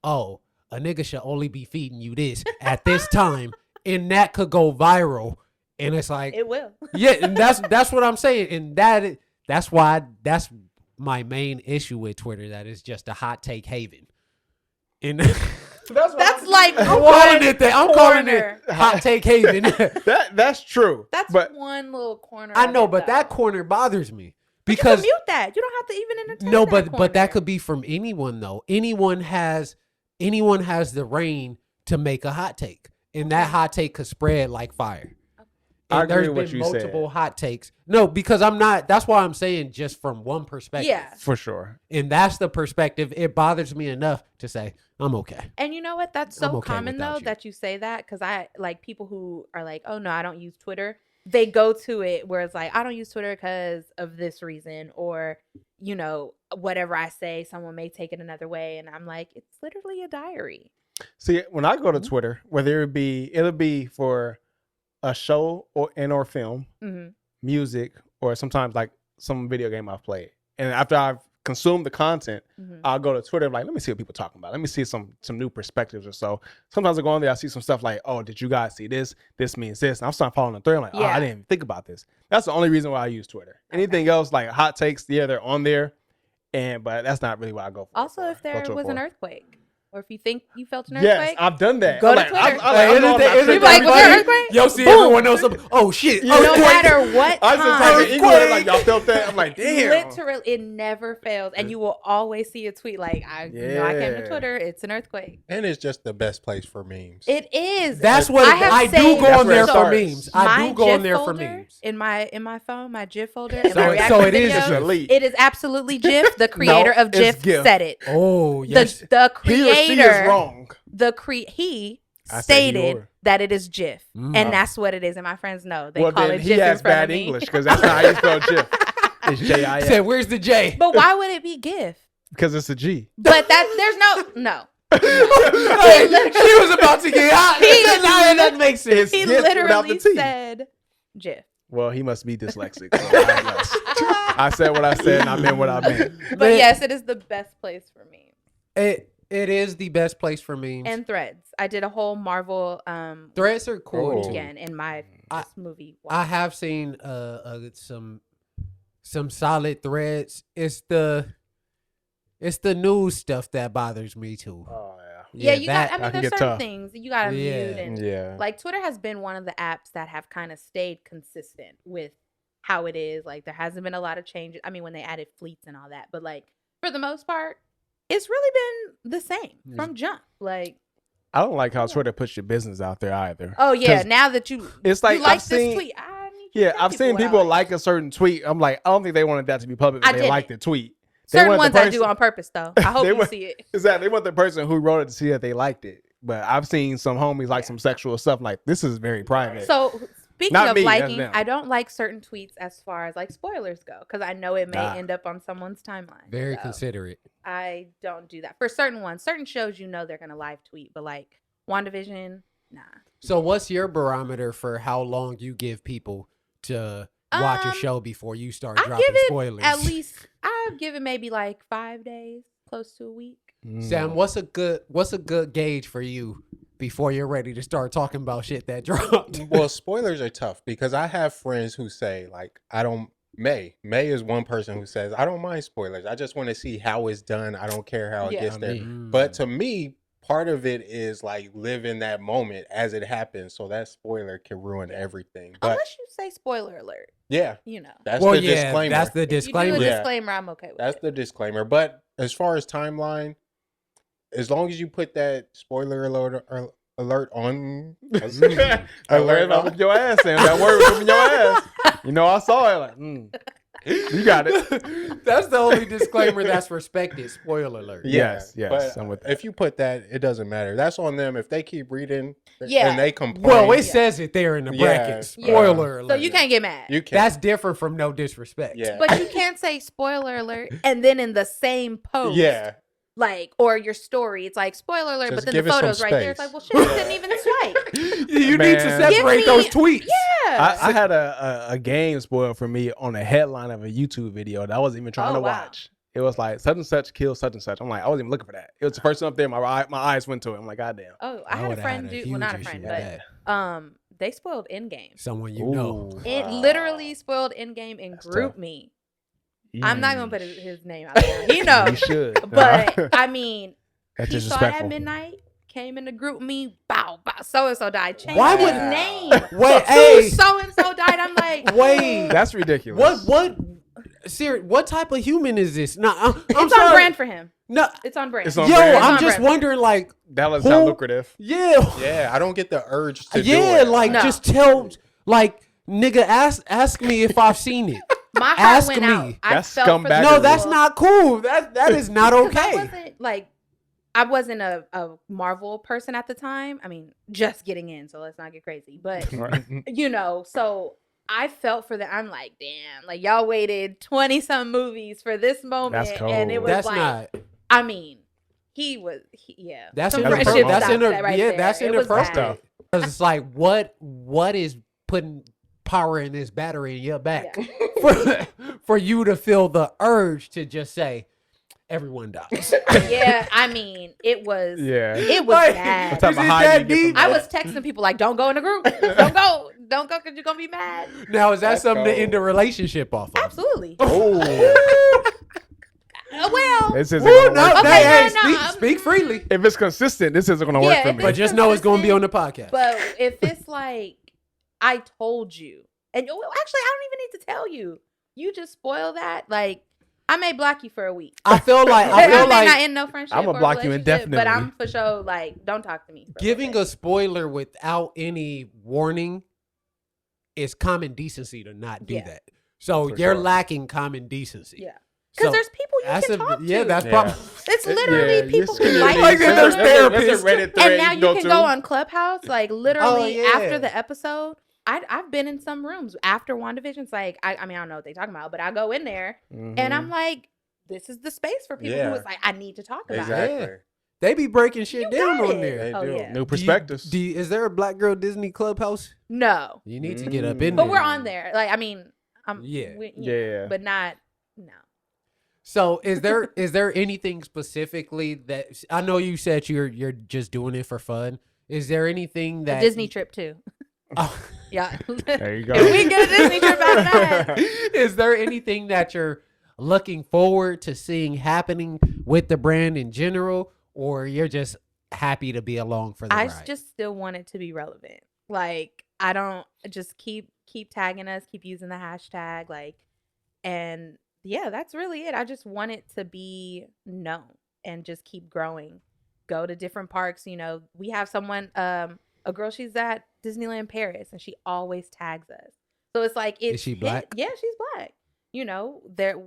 Speaker 1: "Oh, a nigga should only be feeding you this at this time," and that could go viral. And it's like,
Speaker 3: It will.
Speaker 1: yeah, and that's what I'm saying, and that's my main issue with Twitter. That is just a hot take haven, and
Speaker 3: That's like
Speaker 1: I'm calling it that. I'm calling
Speaker 3: corner.
Speaker 1: it hot take haven.
Speaker 2: That's true.
Speaker 3: That's
Speaker 2: but
Speaker 3: one little corner.
Speaker 1: I
Speaker 3: of
Speaker 1: know,
Speaker 3: it,
Speaker 1: but
Speaker 3: though.
Speaker 1: that corner bothers me
Speaker 3: But you
Speaker 1: because
Speaker 3: can mute that. You don't have to even entertain.
Speaker 1: no,
Speaker 3: that
Speaker 1: but that
Speaker 3: corner.
Speaker 1: could be from anyone though. Anyone has the reign to make a hot take, and that hot take could spread like fire.
Speaker 2: I
Speaker 1: And
Speaker 2: agree
Speaker 1: there's
Speaker 2: with
Speaker 1: been
Speaker 2: what you
Speaker 1: multiple
Speaker 2: said.
Speaker 1: hot takes. No, because I'm not. That's why I'm saying just from one perspective.
Speaker 3: Yeah.
Speaker 2: For sure.
Speaker 1: And that's the perspective. It bothers me enough to say I'm okay.
Speaker 3: And you know what? That's
Speaker 1: I'm
Speaker 3: so
Speaker 1: okay
Speaker 3: common
Speaker 1: without
Speaker 3: though
Speaker 1: you.
Speaker 3: that you say that, because I like people who are like, oh no, I don't use Twitter. They go to it where it's like, I don't use Twitter because of this reason, or you know, whatever I say, someone may take it another way, and I'm like, it's literally a diary.
Speaker 2: See, when I go to Twitter, whether it'll be for a show or film,
Speaker 3: Mm-hmm.
Speaker 2: music, or sometimes like some video game I've played. And after I've consumed the content,
Speaker 3: Mm-hmm.
Speaker 2: I'll go to Twitter like, let me see what people are talking about. Let me see some new perspectives or so. Sometimes I go on there, I see some stuff like, oh, did you guys see this? This means this. And I'm starting following the thread. I'm like, oh,
Speaker 3: Yeah.
Speaker 2: I didn't even think about this. That's the only reason why I use Twitter. Anything else like hot takes, yeah, they're on there. But that's not really what I go for.
Speaker 3: Also, if there
Speaker 2: Go to it
Speaker 3: was an
Speaker 2: for.
Speaker 3: earthquake, or if you think you felt an
Speaker 2: Yes,
Speaker 3: earthquake,
Speaker 2: I've done that.
Speaker 3: Go
Speaker 2: I'm
Speaker 3: to
Speaker 2: like,
Speaker 3: Twitter.
Speaker 2: I'm going on my
Speaker 1: Isn't
Speaker 2: trip
Speaker 3: it like, was there an
Speaker 2: every
Speaker 3: earthquake?
Speaker 1: You'll see
Speaker 3: Boom.
Speaker 1: everyone else. Oh shit!
Speaker 3: no
Speaker 1: Earthquake.
Speaker 3: matter what
Speaker 2: I just
Speaker 3: time,
Speaker 2: type in English, like, y'all felt that? I'm like, damn.
Speaker 3: literally, it never fails, and you will always see a tweet like, I came to
Speaker 2: Yeah.
Speaker 3: Twitter, it's an earthquake.
Speaker 4: And it's just the best place for memes.
Speaker 3: It is.
Speaker 1: That's what
Speaker 3: have
Speaker 1: I do
Speaker 3: saved-
Speaker 1: go on there
Speaker 2: That's
Speaker 1: for
Speaker 2: where it
Speaker 1: memes.
Speaker 2: starts.
Speaker 1: I
Speaker 3: My
Speaker 1: do go on
Speaker 3: GIF
Speaker 1: there for
Speaker 3: folder
Speaker 1: memes.
Speaker 3: in my phone, my GIF folder, and
Speaker 1: So-
Speaker 3: my
Speaker 1: so
Speaker 3: reaction
Speaker 1: it is
Speaker 3: videos,
Speaker 2: It's elite.
Speaker 3: It is absolutely GIF. The creator of
Speaker 2: it's
Speaker 3: GIF
Speaker 2: GIF.
Speaker 3: said it.
Speaker 1: Oh yes.
Speaker 3: The
Speaker 2: He or she is
Speaker 3: creator,
Speaker 2: wrong.
Speaker 3: he
Speaker 2: I said he
Speaker 3: stated
Speaker 2: or.
Speaker 3: that it is GIF,
Speaker 1: Mm.
Speaker 3: and that's what it is. And my friends know they
Speaker 2: Well,
Speaker 3: call
Speaker 2: then
Speaker 3: it
Speaker 2: he
Speaker 3: GIF in
Speaker 2: has
Speaker 3: front
Speaker 2: bad
Speaker 3: of me.
Speaker 2: English because that's not how you spell GIF. It's J-I-F.
Speaker 1: Said, where's the J?
Speaker 3: But why would it be GIF?
Speaker 2: Because it's a G.
Speaker 3: But there's no.
Speaker 1: Hey, she was about to get hot.
Speaker 3: He-
Speaker 1: Now that makes sense.
Speaker 3: He
Speaker 2: GIF without the
Speaker 3: literally
Speaker 2: T.
Speaker 3: said GIF.
Speaker 2: Well, he must be dyslexic. So I guess. I said what I said and I meant what I meant.
Speaker 3: But
Speaker 1: Man.
Speaker 3: yes, it is the best place for me.
Speaker 1: It is the best place for memes.
Speaker 3: And Threads. I did a whole Marvel
Speaker 1: Threads are cool
Speaker 4: Oh.
Speaker 1: too.
Speaker 3: weekend in my
Speaker 1: I-
Speaker 3: movie.
Speaker 1: I have seen some solid threads. It's the news stuff that bothers me too.
Speaker 2: Oh,
Speaker 3: Yeah, you
Speaker 1: that-
Speaker 3: got. I mean,
Speaker 2: that can
Speaker 3: there's
Speaker 2: get
Speaker 3: certain
Speaker 2: tough.
Speaker 3: things you got to
Speaker 1: Yeah.
Speaker 3: mute, and
Speaker 4: Yeah.
Speaker 3: like Twitter has been one of the apps that have kind of stayed consistent with how it is. Like there hasn't been a lot of changes. I mean, when they added fleets and all that, but like for the most part, it's really been the same from jump. Like,
Speaker 2: I don't like how Twitter puts your business out there either.
Speaker 3: oh yeah,
Speaker 2: 'Cause
Speaker 3: now that you
Speaker 2: it's like
Speaker 3: you like
Speaker 2: I've seen,
Speaker 3: this tweet, I need you to
Speaker 2: yeah,
Speaker 3: tell
Speaker 2: I've seen
Speaker 3: what I
Speaker 2: people like a certain tweet. I'm like, I don't think they wanted that to be public, but
Speaker 3: I
Speaker 2: they
Speaker 3: didn't.
Speaker 2: liked the tweet. They
Speaker 3: Certain
Speaker 2: want the
Speaker 3: ones I do
Speaker 2: person-
Speaker 3: on purpose though. I hope
Speaker 2: They
Speaker 3: you
Speaker 2: want-
Speaker 3: see it.
Speaker 2: Exactly. They want the person who wrote it to see that they liked it. But I've seen some homies like some sexual stuff. Like, this is very private.
Speaker 3: So speaking
Speaker 2: Not
Speaker 3: of
Speaker 2: me, that's
Speaker 3: liking,
Speaker 2: them.
Speaker 3: I don't like certain tweets as far as like spoilers go because I know it may
Speaker 2: Nah.
Speaker 3: end up on someone's timeline.
Speaker 1: Very
Speaker 3: So
Speaker 1: considerate.
Speaker 3: I don't do that for certain ones. Certain shows, you know, they're gonna live tweet, but like WandaVision, nah.
Speaker 1: So what's your barometer for how long you give people to watch a
Speaker 3: Um,
Speaker 1: show before you start
Speaker 3: I
Speaker 1: dropping
Speaker 3: give it
Speaker 1: spoilers?
Speaker 3: at least I've given maybe like 5 days, close to a week.
Speaker 1: Sam, what's a good gauge for you before you're ready to start talking about shit that dropped?
Speaker 4: Well, spoilers are tough because I have friends who say like I don't. May is one person who says I don't mind spoilers. I just want to see how it's done. I don't care how it
Speaker 3: Yeah.
Speaker 4: gets there.
Speaker 1: Mm.
Speaker 4: But to me, part of it is like live in that moment as it happens. So that spoiler can ruin everything. But
Speaker 3: Unless you say spoiler alert,
Speaker 4: yeah,
Speaker 3: you know.
Speaker 4: that's
Speaker 1: well,
Speaker 4: the
Speaker 1: yeah,
Speaker 4: disclaimer.
Speaker 1: that's the
Speaker 3: If you
Speaker 1: disclaimer.
Speaker 3: do a
Speaker 4: Yeah.
Speaker 3: disclaimer, I'm okay with
Speaker 4: That's
Speaker 3: it.
Speaker 4: the disclaimer. But as far as timeline, as long as you put that spoiler alert on,
Speaker 2: I learned about your ass, Sam. That word was in your ass. You know, I saw it. Like, you got it.
Speaker 1: That's the only disclaimer that's respected. Spoiler alert.
Speaker 2: Yes, yes,
Speaker 4: But
Speaker 2: I'm with that.
Speaker 4: if you put that, it doesn't matter. That's on them. If they keep reading,
Speaker 3: Yeah.
Speaker 4: and they complain,
Speaker 1: Well, it
Speaker 3: Yeah.
Speaker 1: says it there in the
Speaker 4: Yeah.
Speaker 1: bracket.
Speaker 3: Yeah.
Speaker 1: Spoiler alert.
Speaker 3: So you can't get mad.
Speaker 4: you can.
Speaker 1: That's different from no disrespect.
Speaker 4: Yeah.
Speaker 3: But you can't say spoiler alert and then in the same post,
Speaker 4: Yeah.
Speaker 3: like, or your story, it's like spoiler alert,
Speaker 4: Just
Speaker 3: but then
Speaker 4: give
Speaker 3: the
Speaker 4: it some
Speaker 3: photos right there, it's
Speaker 4: space.
Speaker 3: like, well, shit, I didn't even swipe.
Speaker 1: You need to
Speaker 2: Man.
Speaker 1: separate
Speaker 3: Give
Speaker 1: those
Speaker 3: me-
Speaker 1: tweets.
Speaker 3: Yeah.
Speaker 2: I had a game spoiled for me on the headline of a YouTube video that I wasn't even trying
Speaker 3: Oh,
Speaker 2: to
Speaker 3: wow.
Speaker 2: watch. It was like such and such kills such and such. I'm like, I wasn't even looking for that. It was the first one up there. My eyes went to it. I'm like, God damn.
Speaker 3: Oh, I had a
Speaker 1: would've
Speaker 3: friend
Speaker 1: had
Speaker 3: do, well, not a
Speaker 1: huge
Speaker 3: friend,
Speaker 1: issue with
Speaker 3: but
Speaker 1: that.
Speaker 3: they spoiled Endgame.
Speaker 1: Someone you know.
Speaker 2: Ooh.
Speaker 3: It literally spoiled Endgame and
Speaker 2: That's
Speaker 3: group
Speaker 2: tough.
Speaker 3: me. I'm not gonna put
Speaker 2: Yeesh.
Speaker 3: his name out there. He knows.
Speaker 2: You should.
Speaker 3: But I mean,
Speaker 2: That's
Speaker 3: he saw it
Speaker 2: disrespectful.
Speaker 3: at midnight, came in the group me, bow, bow, so and so died. Changed
Speaker 1: Why
Speaker 3: his
Speaker 1: would-
Speaker 3: name?
Speaker 1: Wait, hey,
Speaker 3: So and so died. I'm like,
Speaker 1: wait.
Speaker 2: That's ridiculous.
Speaker 1: What type of human is this? No, I'm
Speaker 3: It's
Speaker 1: sorry.
Speaker 3: on brand for him.
Speaker 1: No,
Speaker 3: It's on brand.
Speaker 2: It's on
Speaker 1: yo,
Speaker 2: brand.
Speaker 1: I'm
Speaker 3: on
Speaker 1: just
Speaker 3: brand.
Speaker 1: wondering, like,
Speaker 2: That doesn't sound
Speaker 1: Who-
Speaker 2: lucrative.
Speaker 1: yeah,
Speaker 4: Yeah. I don't get the urge to do
Speaker 1: yeah,
Speaker 4: it.
Speaker 1: like
Speaker 3: No.
Speaker 1: just tell, like Nigga, ask me if I've seen it.
Speaker 3: My heart
Speaker 1: Ask
Speaker 3: went
Speaker 1: me.
Speaker 3: out. I
Speaker 2: That's
Speaker 3: felt for the
Speaker 2: scumbaggery.
Speaker 1: No, that's
Speaker 3: people.
Speaker 1: not cool. That is not
Speaker 3: 'Cause
Speaker 1: okay.
Speaker 3: I wasn't a Marvel person at the time. I mean, just getting in, so let's not get crazy. But you know, so I felt for them. I'm like, damn, like y'all waited 20-some movies for this moment,
Speaker 2: That's cold.
Speaker 3: and it was
Speaker 1: That's
Speaker 3: like,
Speaker 1: not.
Speaker 3: I mean, yeah,
Speaker 1: That's
Speaker 3: some
Speaker 1: inappropriate.
Speaker 3: friendship
Speaker 1: That's
Speaker 3: stopped
Speaker 1: inter-
Speaker 3: right
Speaker 1: yeah,
Speaker 3: there.
Speaker 1: that's
Speaker 3: It was
Speaker 1: inappropriate.
Speaker 3: bad.
Speaker 1: Because it's like, what is putting power in this battery in your back for you to feel the urge to just say, everyone dies.
Speaker 3: Yeah, I mean, it was
Speaker 2: Yeah.
Speaker 1: Like,
Speaker 3: bad.
Speaker 2: What type
Speaker 1: is
Speaker 2: of
Speaker 1: it
Speaker 2: high
Speaker 1: that
Speaker 2: do you get
Speaker 1: deep?
Speaker 2: from
Speaker 3: I
Speaker 2: that?
Speaker 3: was texting people like, don't go in the group. Don't go because you're gonna be mad.
Speaker 1: Now, is that
Speaker 4: That's
Speaker 1: something to
Speaker 4: cold.
Speaker 1: end a relationship off of?
Speaker 3: Absolutely.
Speaker 2: Oh.
Speaker 3: Well,
Speaker 2: This isn't
Speaker 1: Woo,
Speaker 2: gonna
Speaker 1: no,
Speaker 2: work.
Speaker 3: Okay,
Speaker 1: hey,
Speaker 3: no,
Speaker 1: speak freely.
Speaker 2: If it's consistent, this isn't gonna work
Speaker 3: Yeah,
Speaker 2: for
Speaker 3: if
Speaker 2: me.
Speaker 1: But just know it's going to be on the
Speaker 3: consistent,
Speaker 1: podcast.
Speaker 3: but if it's like, I told you, and well, actually, I don't even need to tell you. You just spoil that. Like, I may block you for a week.
Speaker 1: I feel like
Speaker 3: I may not
Speaker 1: like
Speaker 3: end no friendship.
Speaker 2: I'ma
Speaker 3: or
Speaker 2: block you
Speaker 3: relationship, But
Speaker 2: indefinitely.
Speaker 3: I'm for sure like, don't talk to me. For
Speaker 1: giving
Speaker 3: a
Speaker 1: a spoiler without any warning is common decency to not do
Speaker 3: Yeah.
Speaker 1: that. So
Speaker 2: For
Speaker 1: you're
Speaker 2: sure.
Speaker 1: lacking common decency.
Speaker 3: Yeah. Because
Speaker 1: So
Speaker 3: there's people you
Speaker 1: that's
Speaker 3: can talk
Speaker 1: yeah,
Speaker 3: to.
Speaker 1: that's
Speaker 4: Yeah.
Speaker 1: probably
Speaker 3: It's literally people who
Speaker 2: you're
Speaker 3: like
Speaker 1: Like
Speaker 3: each
Speaker 1: in
Speaker 3: other.
Speaker 1: there's therapists.
Speaker 2: That's a Reddit thread
Speaker 3: And now you can
Speaker 2: to.
Speaker 3: go on Clubhouse, like literally
Speaker 1: Oh, yeah.
Speaker 3: after the episode. I've been in some rooms after WandaVision. It's like, I mean, I don't know what they're talking about, but I go in there and I'm like, this is the space for people who
Speaker 4: Yeah.
Speaker 3: is like, I need to talk about it.
Speaker 4: Exactly.
Speaker 1: They be breaking shit
Speaker 3: You
Speaker 1: down
Speaker 3: got
Speaker 1: on
Speaker 3: it.
Speaker 1: there.
Speaker 4: They
Speaker 3: Oh,
Speaker 4: do.
Speaker 3: yeah.
Speaker 2: New perspectives.
Speaker 1: Is there a Black Girl Disney Clubhouse?
Speaker 3: No,
Speaker 1: You need to get up in
Speaker 3: but
Speaker 1: there.
Speaker 3: we're on there. Like, I mean,
Speaker 1: Yeah.
Speaker 2: Yeah.
Speaker 3: but not, no.
Speaker 1: So is there anything specifically that I know you said you're just doing it for fun? Is there anything
Speaker 3: A
Speaker 1: that
Speaker 3: Disney trip too.
Speaker 1: Oh.
Speaker 3: Yeah.
Speaker 2: There you go.
Speaker 3: If we get a Disney trip out of that.
Speaker 1: Is there anything that you're looking forward to seeing happening with the brand in general, or you're just happy to be along for the
Speaker 3: I
Speaker 1: ride?
Speaker 3: just still want it to be relevant. Like, I don't just keep tagging us, keep using the hashtag, like, and yeah, that's really it. I just want it to be known and just keep growing. Go to different parks. You know, we have someone, a girl, she's at Disneyland Paris, and she always tags us. So it's like,
Speaker 1: Is she black?
Speaker 3: Yeah, she's black. You know,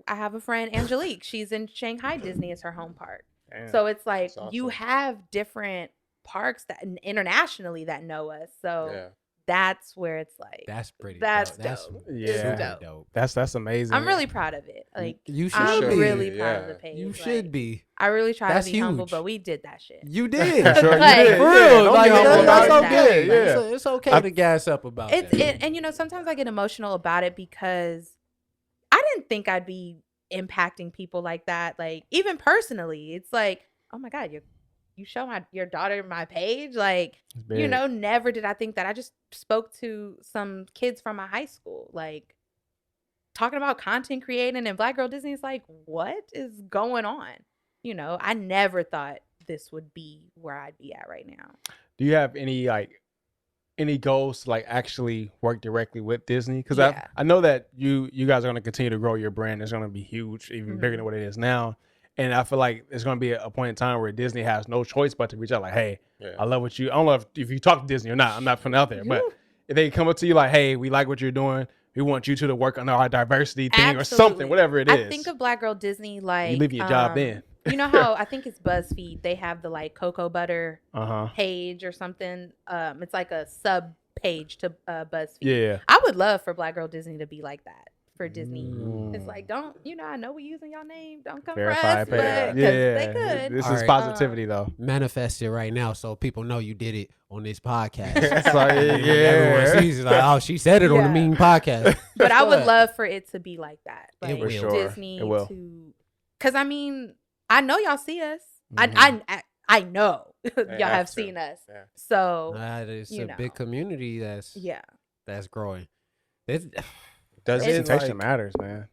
Speaker 3: I have a friend, Angelique. She's in Shanghai Disney is her home park.
Speaker 2: Damn.
Speaker 3: So it's like,
Speaker 4: That's
Speaker 3: you
Speaker 4: awesome.
Speaker 3: have different parks that internationally that know us. So
Speaker 4: Yeah.
Speaker 3: that's where it's like,
Speaker 1: That's pretty.
Speaker 3: That's
Speaker 1: dope. That's
Speaker 3: dope.
Speaker 2: Yeah.
Speaker 3: dope.
Speaker 1: dope.
Speaker 2: That's amazing.
Speaker 3: I'm really proud of it. Like,
Speaker 1: You should
Speaker 3: I'm
Speaker 1: be.
Speaker 3: really proud of
Speaker 4: Yeah.
Speaker 3: the page.
Speaker 1: You
Speaker 3: Like,
Speaker 1: should be.
Speaker 3: I really try
Speaker 1: That's
Speaker 3: to be humble,
Speaker 1: huge.
Speaker 3: but we did that shit.
Speaker 1: You did.
Speaker 2: For sure you
Speaker 3: Like,
Speaker 2: did.
Speaker 1: For
Speaker 2: Yeah,
Speaker 1: real.
Speaker 2: don't
Speaker 1: Like,
Speaker 2: be humble
Speaker 3: that's
Speaker 2: about
Speaker 3: so
Speaker 2: it.
Speaker 3: good.
Speaker 2: Yeah.
Speaker 1: It's okay
Speaker 2: I-
Speaker 1: to gas up about
Speaker 3: It's
Speaker 1: that.
Speaker 3: and you know, sometimes I get emotional about it because I didn't think I'd be impacting people like that. Like, even personally, it's like, oh my God, you show your daughter my page. Like,
Speaker 2: It's
Speaker 3: you
Speaker 2: big.
Speaker 3: know, never did I think that. I just spoke to some kids from my high school, like, talking about content creating, and Black Girl Disney is like, what is going on? You know, I never thought this would be where I'd be at right now.
Speaker 2: Do you have any goals to like actually work directly with Disney? Because
Speaker 3: Yeah.
Speaker 2: I know that you guys are going to continue to grow your brand. It's going to be huge, even bigger than what it is now. And I feel like there's going to be a point in time where Disney has no choice but to reach out like, hey,
Speaker 4: Yeah.
Speaker 2: I love what you, I don't know if you talk to Disney or not. I'm not putting it out there, but if they come up to you like, hey, we like what you're doing. We want you to work on our diversity thing or something,
Speaker 3: Absolutely.
Speaker 2: whatever it is.
Speaker 3: I think of Black Girl Disney like,
Speaker 2: you leaving your job then.
Speaker 3: You know how I think it's BuzzFeed. They have the like cocoa butter
Speaker 2: Uh-huh.
Speaker 3: page or something. It's like a sub page to BuzzFeed.
Speaker 2: Yeah.
Speaker 3: I would love for Black Girl Disney to be like that for Disney.
Speaker 2: Mm.
Speaker 3: It's like, don't, you know, I know we using your name. Don't come
Speaker 2: Verify,
Speaker 3: for us,
Speaker 2: pay.
Speaker 3: but
Speaker 2: Yeah.
Speaker 3: they could.
Speaker 2: This
Speaker 1: All
Speaker 2: is
Speaker 1: right.
Speaker 2: positivity though.
Speaker 1: Manifest it right now so people know you did it on this podcast.
Speaker 2: It's like,
Speaker 1: Everyone sees it like, oh, she said it on the
Speaker 3: Yeah.
Speaker 1: Mean podcast.
Speaker 3: But I would
Speaker 1: But
Speaker 3: love for it to be like that.
Speaker 1: It
Speaker 3: Like
Speaker 1: will.
Speaker 2: For sure.
Speaker 3: Disney
Speaker 2: It will.
Speaker 3: to, because I mean, I know y'all see us.
Speaker 1: Mhm.
Speaker 3: I know y'all have
Speaker 4: have to.
Speaker 3: seen us.
Speaker 4: Yeah.
Speaker 3: So
Speaker 1: It's
Speaker 3: you
Speaker 1: a
Speaker 3: know.
Speaker 1: big community that's growing. It's,
Speaker 4: Does
Speaker 3: It's-
Speaker 4: it
Speaker 2: Reputation
Speaker 4: like,
Speaker 2: matters, man.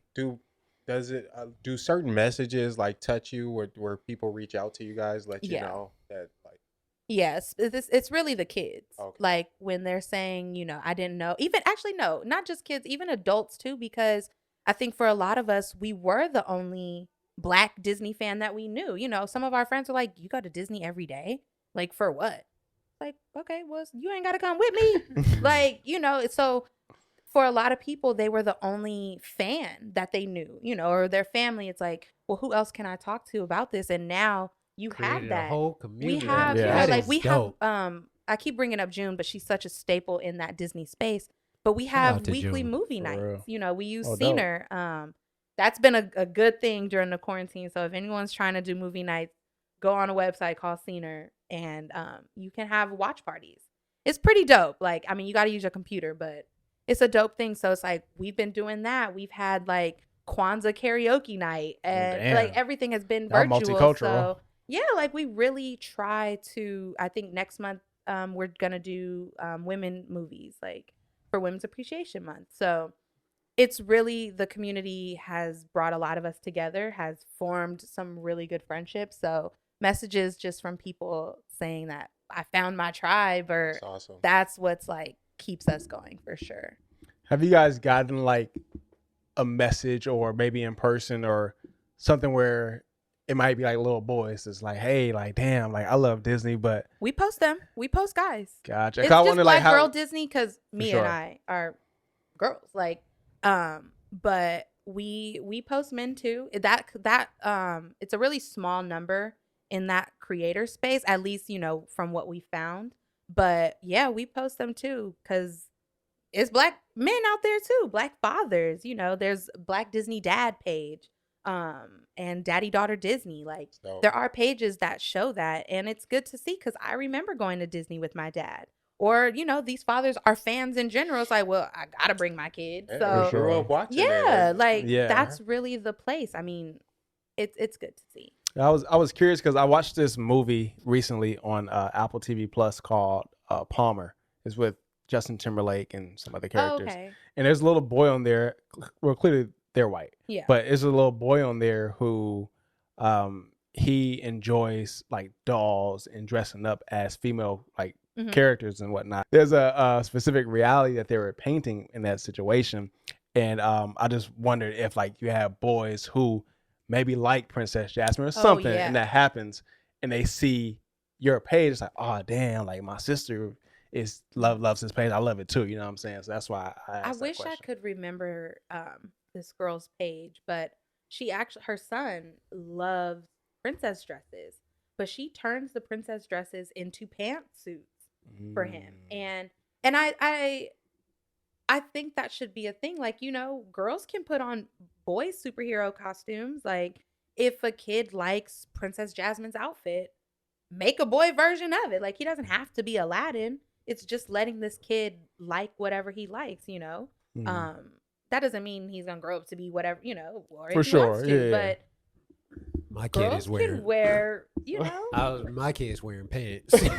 Speaker 4: do certain messages like touch you where people reach out to you guys, let you
Speaker 3: Yeah.
Speaker 4: know that like
Speaker 3: yes, it's really the kids.
Speaker 4: Okay.
Speaker 3: Like when they're saying, you know, I didn't know. Even actually, no, not just kids, even adults too, because I think for a lot of us, we were the only Black Disney fan that we knew. You know, some of our friends were like, "You go to Disney every day? Like for what?" Like, okay, well, you ain't got to come with me. Like, you know, so for a lot of people, they were the only fan that they knew, or their family. It's like, well, who else can I talk to about this? And now you have
Speaker 1: Created a
Speaker 3: that.
Speaker 1: whole community.
Speaker 3: We have,
Speaker 1: That
Speaker 3: like
Speaker 1: is
Speaker 3: we
Speaker 1: dope.
Speaker 3: have. I keep bringing up June, but she's such a staple in that Disney space. But we
Speaker 1: Shout
Speaker 3: have
Speaker 1: out to
Speaker 3: weekly
Speaker 1: June,
Speaker 3: movie
Speaker 2: for
Speaker 3: nights.
Speaker 2: real.
Speaker 3: We use
Speaker 2: Oh, dope.
Speaker 3: Scener. That's been a good thing during the quarantine. So if anyone's trying to do movie nights, go on a website called Scener, and you can have watch parties. It's pretty dope. Like, I mean, you got to use your computer, but it's a dope thing. So it's like, we've been doing that. We've had like Kwanzaa karaoke night, and like everything has been
Speaker 2: Y'all
Speaker 3: virtual.
Speaker 2: multicultural.
Speaker 3: So yeah, like we really try to, I think next month we're going to do women movies, like for Women's Appreciation Month. So it's really, the community has brought a lot of us together, has formed some really good friendships. So messages just from people saying that I found my tribe, or
Speaker 4: That's awesome.
Speaker 3: that's what's like keeps us going for sure.
Speaker 2: Have you guys gotten like a message, or maybe in person, or something where it might be like little boys? It's like, hey, like, damn, like I love Disney, but
Speaker 3: We post them. We post guys.
Speaker 2: gotcha.
Speaker 3: It's
Speaker 2: 'Cause I
Speaker 3: just
Speaker 2: wonder,
Speaker 3: Black
Speaker 2: like,
Speaker 3: Girl
Speaker 2: how,
Speaker 3: Disney, because me
Speaker 2: sure.
Speaker 3: and I are girls. Like, but we post men too. That it's a really small number in that creator space, at least from what we found. But yeah, we post them too, because it's Black men out there too, Black fathers. There's Black Disney Dad page, and Daddy Daughter Disney. Like, there are pages that show that, and it's good to see, because I remember going to Disney with my dad. Or, these fathers are fans in general. It's like, well, I gotta bring my kid. So
Speaker 2: for sure.
Speaker 4: Grew up watching
Speaker 3: yeah,
Speaker 4: it.
Speaker 3: like
Speaker 2: Yeah.
Speaker 3: that's really the place. I mean, it's good to see.
Speaker 2: I was curious because I watched this movie recently on Apple TV Plus called Palmer. It's with Justin Timberlake and some other characters.
Speaker 3: Oh, okay.
Speaker 2: And there's a little boy on there. Well, clearly they're white.
Speaker 3: Yeah.
Speaker 2: But there's a little boy on there who he enjoys like dolls and dressing up as female like characters and whatnot. There's a specific reality that they were painting in that situation. And I just wondered if like you have boys who maybe like Princess Jasmine or something,
Speaker 3: yeah.
Speaker 2: and that happens, and they see your page, it's like, oh damn, like my sister loves this page. I love it too. You know what I'm saying? So that's why I asked
Speaker 3: wish I could remember this girl's page, but her son loves princess dresses, but she turns the princess dresses into pantsuits for him. And I think that should be a thing. Like, girls can put on boys' superhero costumes. Like, if a kid likes Princess Jasmine's outfit, make a boy version of it. Like, he doesn't have to be Aladdin. It's just letting this kid like whatever he likes, That doesn't mean he's gonna grow up to be whatever, or
Speaker 2: For
Speaker 3: if he
Speaker 2: sure,
Speaker 3: wants to,
Speaker 2: yeah.
Speaker 3: but
Speaker 1: My kid
Speaker 3: girls
Speaker 1: is wearing.
Speaker 3: can wear,
Speaker 1: My kid's wearing pants. Hey,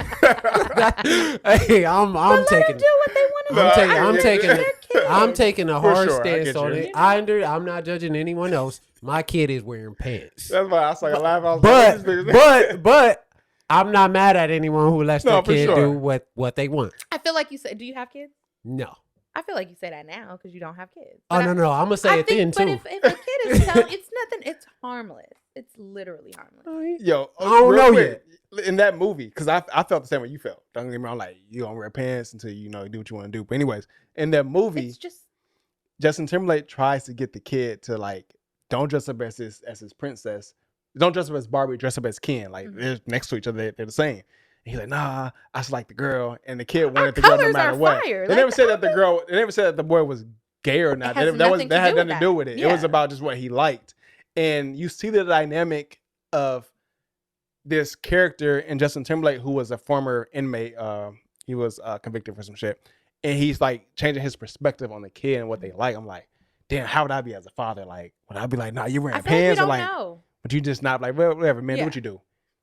Speaker 1: I'm
Speaker 3: let
Speaker 1: taking.
Speaker 3: them do what they want to do.
Speaker 1: I'm taking a hard
Speaker 2: sure, I
Speaker 1: stance
Speaker 2: get
Speaker 1: on
Speaker 2: you.
Speaker 1: it. I'm not judging anyone else. My kid is wearing pants.
Speaker 2: That's why I started laughing.
Speaker 1: But I'm not mad at anyone who lets their
Speaker 2: for
Speaker 1: kid
Speaker 2: sure.
Speaker 1: do what they want.
Speaker 3: I feel like you said, do you have kids?
Speaker 1: No.
Speaker 3: I feel like you say that now because you don't have kids.
Speaker 1: Oh, no. I'm going to say it then, too.
Speaker 3: But if a kid is telling, it's nothing, it's harmless. It's literally harmless.
Speaker 2: Yo,
Speaker 1: I don't
Speaker 2: real
Speaker 1: know
Speaker 2: quick, in that movie, because I felt the same way you felt. Don't get me wrong, like, you don't wear pants until you do what you want to do. But anyways, in that movie,
Speaker 3: It's just,
Speaker 2: Justin Timberlake tries to get the kid to like, don't dress up as his princess. Don't dress up as Barbie, dress up as Ken. Like, they're next to each other, they're the same. And he's like, nah, I just like the girl. And the kid wanted the girl no
Speaker 3: colors
Speaker 2: matter
Speaker 3: are
Speaker 2: what.
Speaker 3: fire.
Speaker 2: They
Speaker 3: Like,
Speaker 2: never said that they never said that the boy was gay or not.
Speaker 3: has
Speaker 2: That
Speaker 3: nothing to
Speaker 2: had
Speaker 3: do
Speaker 2: nothing
Speaker 3: with
Speaker 2: to do with it. It was
Speaker 3: Yeah.
Speaker 2: about just what he liked. And you see the dynamic of this character in Justin Timberlake, who was a former inmate. He was convicted for some shit. And he's like changing his perspective on the kid and what they like. I'm like, damn, how would I be as a father? Like, would I be like, nah, you're
Speaker 3: I
Speaker 2: wearing
Speaker 3: feel like we
Speaker 2: pants? Or
Speaker 3: don't
Speaker 2: like,
Speaker 3: know.
Speaker 2: would you just not like, well, whatever, man, do
Speaker 3: Yeah.
Speaker 2: what you do?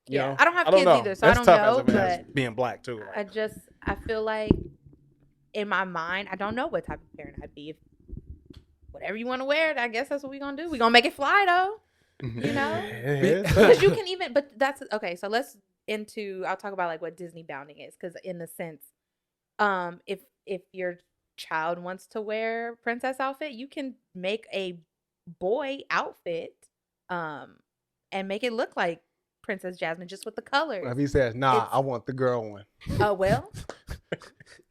Speaker 2: You know?
Speaker 3: I don't have kids
Speaker 2: know.
Speaker 3: either, so
Speaker 2: That's
Speaker 3: I don't
Speaker 2: tough
Speaker 3: know.
Speaker 2: as a man,
Speaker 3: But
Speaker 2: being black too. Like,
Speaker 3: I feel like in my mind, I don't know what type of parent I'd be. If whatever you want to wear, I guess that's what we're going to do. We're going to make it fly though. Because you can even, but that's okay. So I'll talk about like what Disney bounding is. Because in the sense, if your child wants to wear princess outfit, you can make a boy outfit, and make it look like Princess Jasmine just with the colors.
Speaker 2: If he says, nah, I want the girl one.
Speaker 3: Well,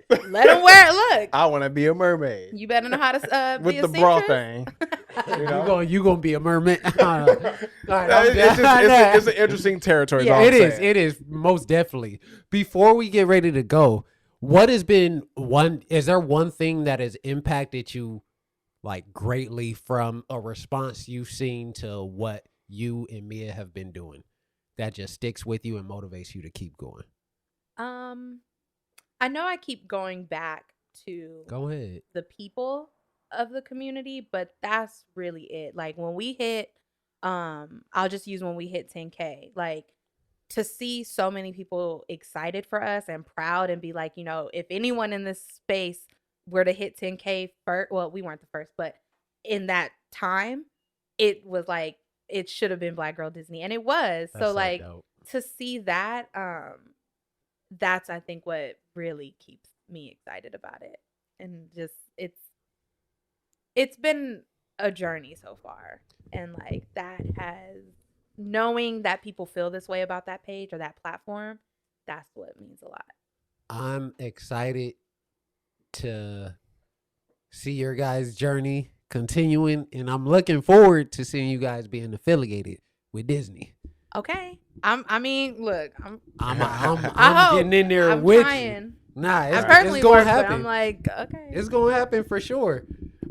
Speaker 3: Let them wear it. Look,
Speaker 2: I want to be a mermaid
Speaker 3: you better know how to
Speaker 2: with
Speaker 3: be
Speaker 2: the
Speaker 3: a
Speaker 2: bra
Speaker 3: seamstress.
Speaker 2: thing. You know?
Speaker 1: You gonna be a mermaid? All right,
Speaker 2: It's an interesting territory.
Speaker 3: Yeah.
Speaker 2: Yeah,
Speaker 1: It is most definitely. Before we get ready to go, what has been is there one thing that has impacted you like greatly from a response you've seen to what you and Mia have been doing that just sticks with you and motivates you to keep going?
Speaker 3: I know I keep going back to
Speaker 1: Go ahead.
Speaker 3: the people of the community, but that's really it. Like when we hit, I'll just use when we hit 10K, like to see so many people excited for us and proud and be like, you know, if anyone in this space were to hit 10K first, well, we weren't the first, but in that time, it was like, it should have been Black Girl Disney. And it was.
Speaker 1: That's
Speaker 3: so like
Speaker 1: dope.
Speaker 3: to see that, that's I think what really keeps me excited about it. And just it's been a journey so far. And like that has knowing that people feel this way about that page or that platform, that's what means a lot.
Speaker 1: I'm excited to see your guys' journey continuing, and I'm looking forward to seeing you guys being affiliated with Disney.
Speaker 3: Okay. I mean, look, I'm
Speaker 1: getting in there
Speaker 3: I'm
Speaker 1: with
Speaker 3: trying.
Speaker 1: you. Nah,
Speaker 3: I
Speaker 1: it's
Speaker 3: personally
Speaker 1: gonna
Speaker 3: work, but
Speaker 1: happen.
Speaker 3: I'm like, okay.
Speaker 1: It's gonna happen for sure.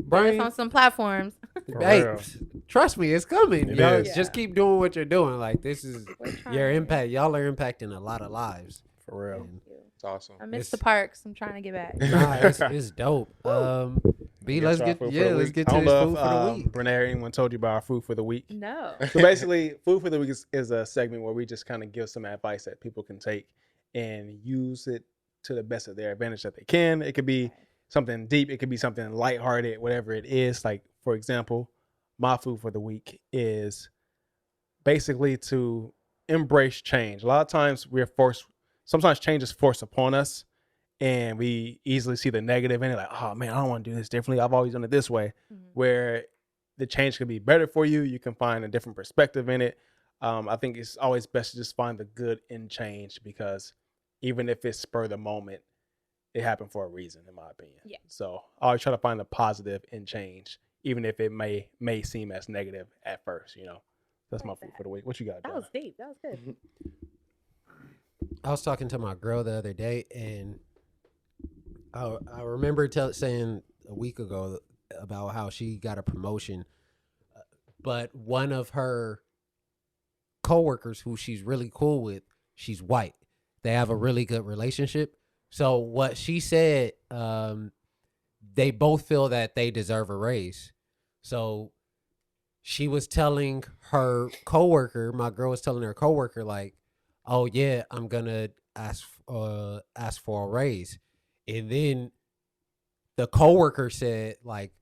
Speaker 3: But it's on some platforms.
Speaker 1: Hey,
Speaker 2: real.
Speaker 1: trust me, it's coming.
Speaker 2: It
Speaker 1: Y'all
Speaker 2: is.
Speaker 1: just keep doing what you're doing. Like this is
Speaker 3: We're
Speaker 1: your
Speaker 3: trying.
Speaker 1: impact. Y'all are impacting a lot of lives.
Speaker 2: For real.
Speaker 3: Thank you.
Speaker 4: It's awesome.
Speaker 3: I miss
Speaker 1: It's-
Speaker 3: the parks. I'm trying to get back.
Speaker 1: Nah, it's dope. B, let's get to this
Speaker 2: I don't
Speaker 1: food
Speaker 2: know
Speaker 1: for the
Speaker 2: if
Speaker 1: week.
Speaker 2: Brene, anyone told you about our food for the week?
Speaker 3: No.
Speaker 2: So basically, food for the week is a segment where we just kind of give some advice that people can take and use it to the best of their advantage that they can. It could be something deep. It could be something lighthearted, whatever it is. Like, for example, my food for the week is basically to embrace change. A lot of times sometimes change is forced upon us and we easily see the negative in it. Like, oh man, I don't want to do this differently. I've always done it this way.
Speaker 3: Mhm.
Speaker 2: Where the change could be better for you. You can find a different perspective in it. I think it's always best to just find the good in change because even if it's spur of the moment, it happened for a reason, in my opinion.
Speaker 3: Yeah.
Speaker 2: So I always try to find the positive in change, even if it may seem as negative at first, you know. That's my food for the week. What you got,
Speaker 3: That
Speaker 2: Jonah?
Speaker 3: was deep. That was good.
Speaker 1: I was talking to my girl the other day, and I remember saying a week ago about how she got a promotion, but one of her coworkers, who she's really cool with, she's white. They have a really good relationship. So what she said, they both feel that they deserve a raise. So she was telling her coworker, my girl was telling her coworker, like, oh yeah, I'm gonna ask for a raise. And then the coworker said, like,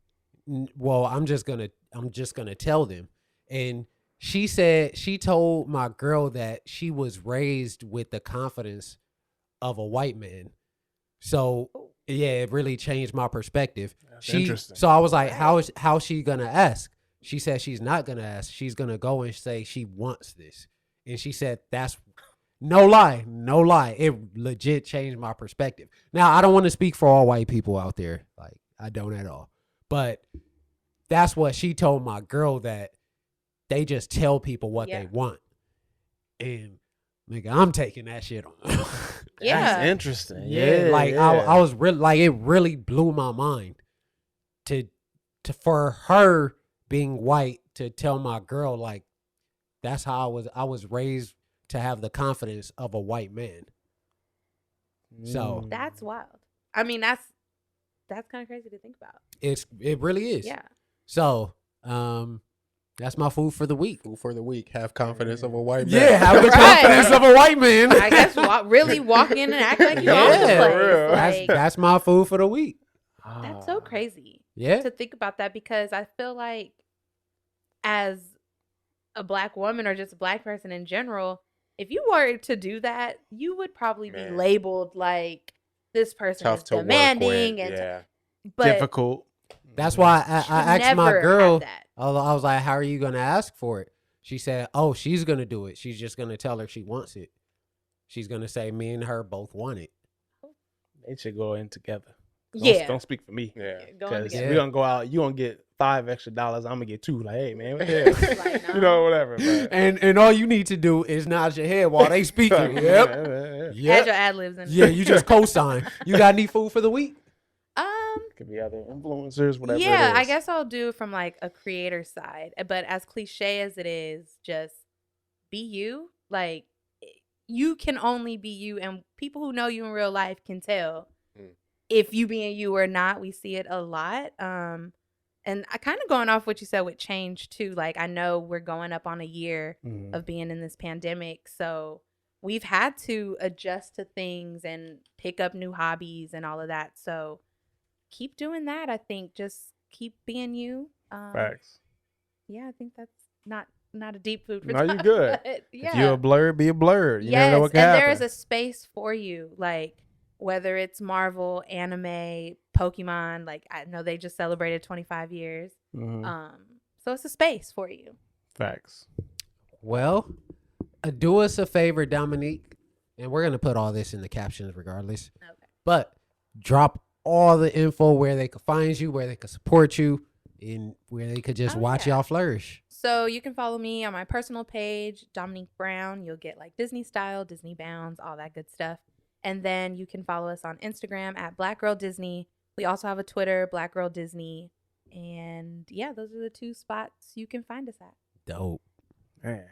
Speaker 1: well, I'm just gonna tell them. And she said she told my girl that she was raised with the confidence of a white man. So yeah, it really changed my perspective.
Speaker 2: That's interesting.
Speaker 1: So I was like, how's she gonna ask? She said she's not gonna ask. She's gonna go and say she wants this. And she said that's no lie. It legit changed my perspective. Now I don't want to speak for all white people out there. Like I don't at all. But that's what she told my girl, that they just tell people what they want. And nigga, I'm taking that shit on.
Speaker 3: Yeah.
Speaker 2: That's interesting.
Speaker 1: Yeah, like I was really, like, it really blew my mind to for her being white to tell my girl, like, that's how I was raised to have the confidence of a white man. So
Speaker 3: That's wild. I mean, that's kind of crazy to think about.
Speaker 1: it really is.
Speaker 3: Yeah.
Speaker 1: So that's my food for the week.
Speaker 4: Food for the week. Have confidence of a white man.
Speaker 1: Yeah, have the
Speaker 3: Right.
Speaker 1: confidence of a white man.
Speaker 3: I guess really walk in and act like you own the
Speaker 1: Yeah,
Speaker 3: place.
Speaker 2: for real.
Speaker 3: Like,
Speaker 1: That's my food for the week.
Speaker 3: that's so crazy
Speaker 1: Yeah.
Speaker 3: to think about that, because I feel like as a Black woman or just a Black person in general, if you were to do that, you would probably be
Speaker 4: Man.
Speaker 3: labeled like this person
Speaker 4: Tough
Speaker 3: is
Speaker 4: to
Speaker 3: demanding
Speaker 4: work with.
Speaker 3: and
Speaker 4: Yeah.
Speaker 3: but
Speaker 1: Mm-hmm.
Speaker 2: difficult.
Speaker 1: That's why
Speaker 3: should
Speaker 1: I asked my
Speaker 3: never
Speaker 1: girl.
Speaker 3: have that.
Speaker 1: I was like, "How are you gonna ask for it?" She said, "Oh, she's gonna do it. She's just gonna tell her she wants it. She's gonna say me and her both want it."
Speaker 2: They should go in together.
Speaker 3: Yeah.
Speaker 2: Don't speak for me.
Speaker 4: Yeah.
Speaker 3: Going
Speaker 2: Because
Speaker 3: together.
Speaker 2: we're gonna go out. You gonna get $5 extra. I'm gonna get $2. Like, hey man, what the hell?
Speaker 3: Like, no.
Speaker 2: You know, whatever. But.
Speaker 1: And all you need to do is nod your head while they speaking. Yep.
Speaker 3: Add
Speaker 1: Yep.
Speaker 3: your ad libs in.
Speaker 1: Yeah, you just co-sign. You got any food for the week?
Speaker 2: Could be other influencers, whatever.
Speaker 3: Yeah,
Speaker 2: it is.
Speaker 3: I guess I'll do it from like a creator side. But as cliche as it is, just be you. Like, you can only be you, and people who know you in real life can tell if you being you or not. We see it a lot. And I kind of going off what you said with change too. Like, I know we're going up on a year of being in this pandemic, so we've had to adjust to things and pick up new hobbies and all of that. So keep doing that. I think just keep being you.
Speaker 2: Facts.
Speaker 3: Yeah, I think that's not a deep food for
Speaker 2: No,
Speaker 3: thought.
Speaker 2: you good.
Speaker 3: But yeah.
Speaker 2: If you're a blerd, be a blerd. You
Speaker 3: yes,
Speaker 2: never know what can
Speaker 3: and
Speaker 2: happen.
Speaker 3: there is a space for you. Like, whether it's Marvel, anime, Pokemon. Like, I know they just celebrated 25 years. So it's a space for you.
Speaker 2: Facts.
Speaker 1: Well, do us a favor, Dominique, and we're gonna put all this in the captions regardless.
Speaker 3: Okay.
Speaker 1: But drop all the info where they could find you, where they could support you, and where they could just watch y'all flourish.
Speaker 3: So you can follow me on my personal page, Dominique Brown. You'll get like Disney style, Disney bounds, all that good stuff. And then you can follow us on Instagram at Black Girl Disney. We also have a Twitter, Black Girl Disney. And yeah, those are the 2 spots you can find us at.
Speaker 1: Dope.
Speaker 2: Man,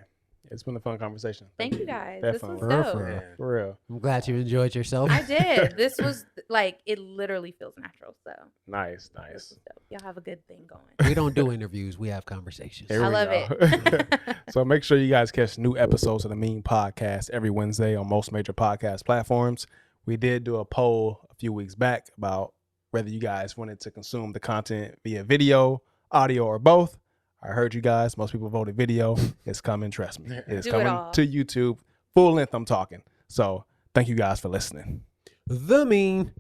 Speaker 2: it's been a fun conversation.
Speaker 3: Thank you guys.
Speaker 2: Definitely.
Speaker 3: This was dope.
Speaker 1: For real.
Speaker 2: For real.
Speaker 1: I'm glad you enjoyed yourself.
Speaker 3: I did. This was like, it literally feels natural. So
Speaker 2: Nice.
Speaker 3: this was dope. Y'all have a good thing going.
Speaker 1: We don't do interviews. We have conversations.
Speaker 2: Here
Speaker 3: I
Speaker 2: we
Speaker 3: love
Speaker 2: go.
Speaker 3: it.
Speaker 2: So make sure you guys catch new episodes of the Mean Podcast every Wednesday on most major podcast platforms. We did do a poll a few weeks back about whether you guys wanted to consume the content via video, audio, or both. I heard you guys. Most people voted video. It's coming. Trust me. It's
Speaker 3: Do it
Speaker 2: coming
Speaker 3: all.
Speaker 2: to YouTube. Full length, I'm talking. So thank you guys for listening.
Speaker 1: The Mean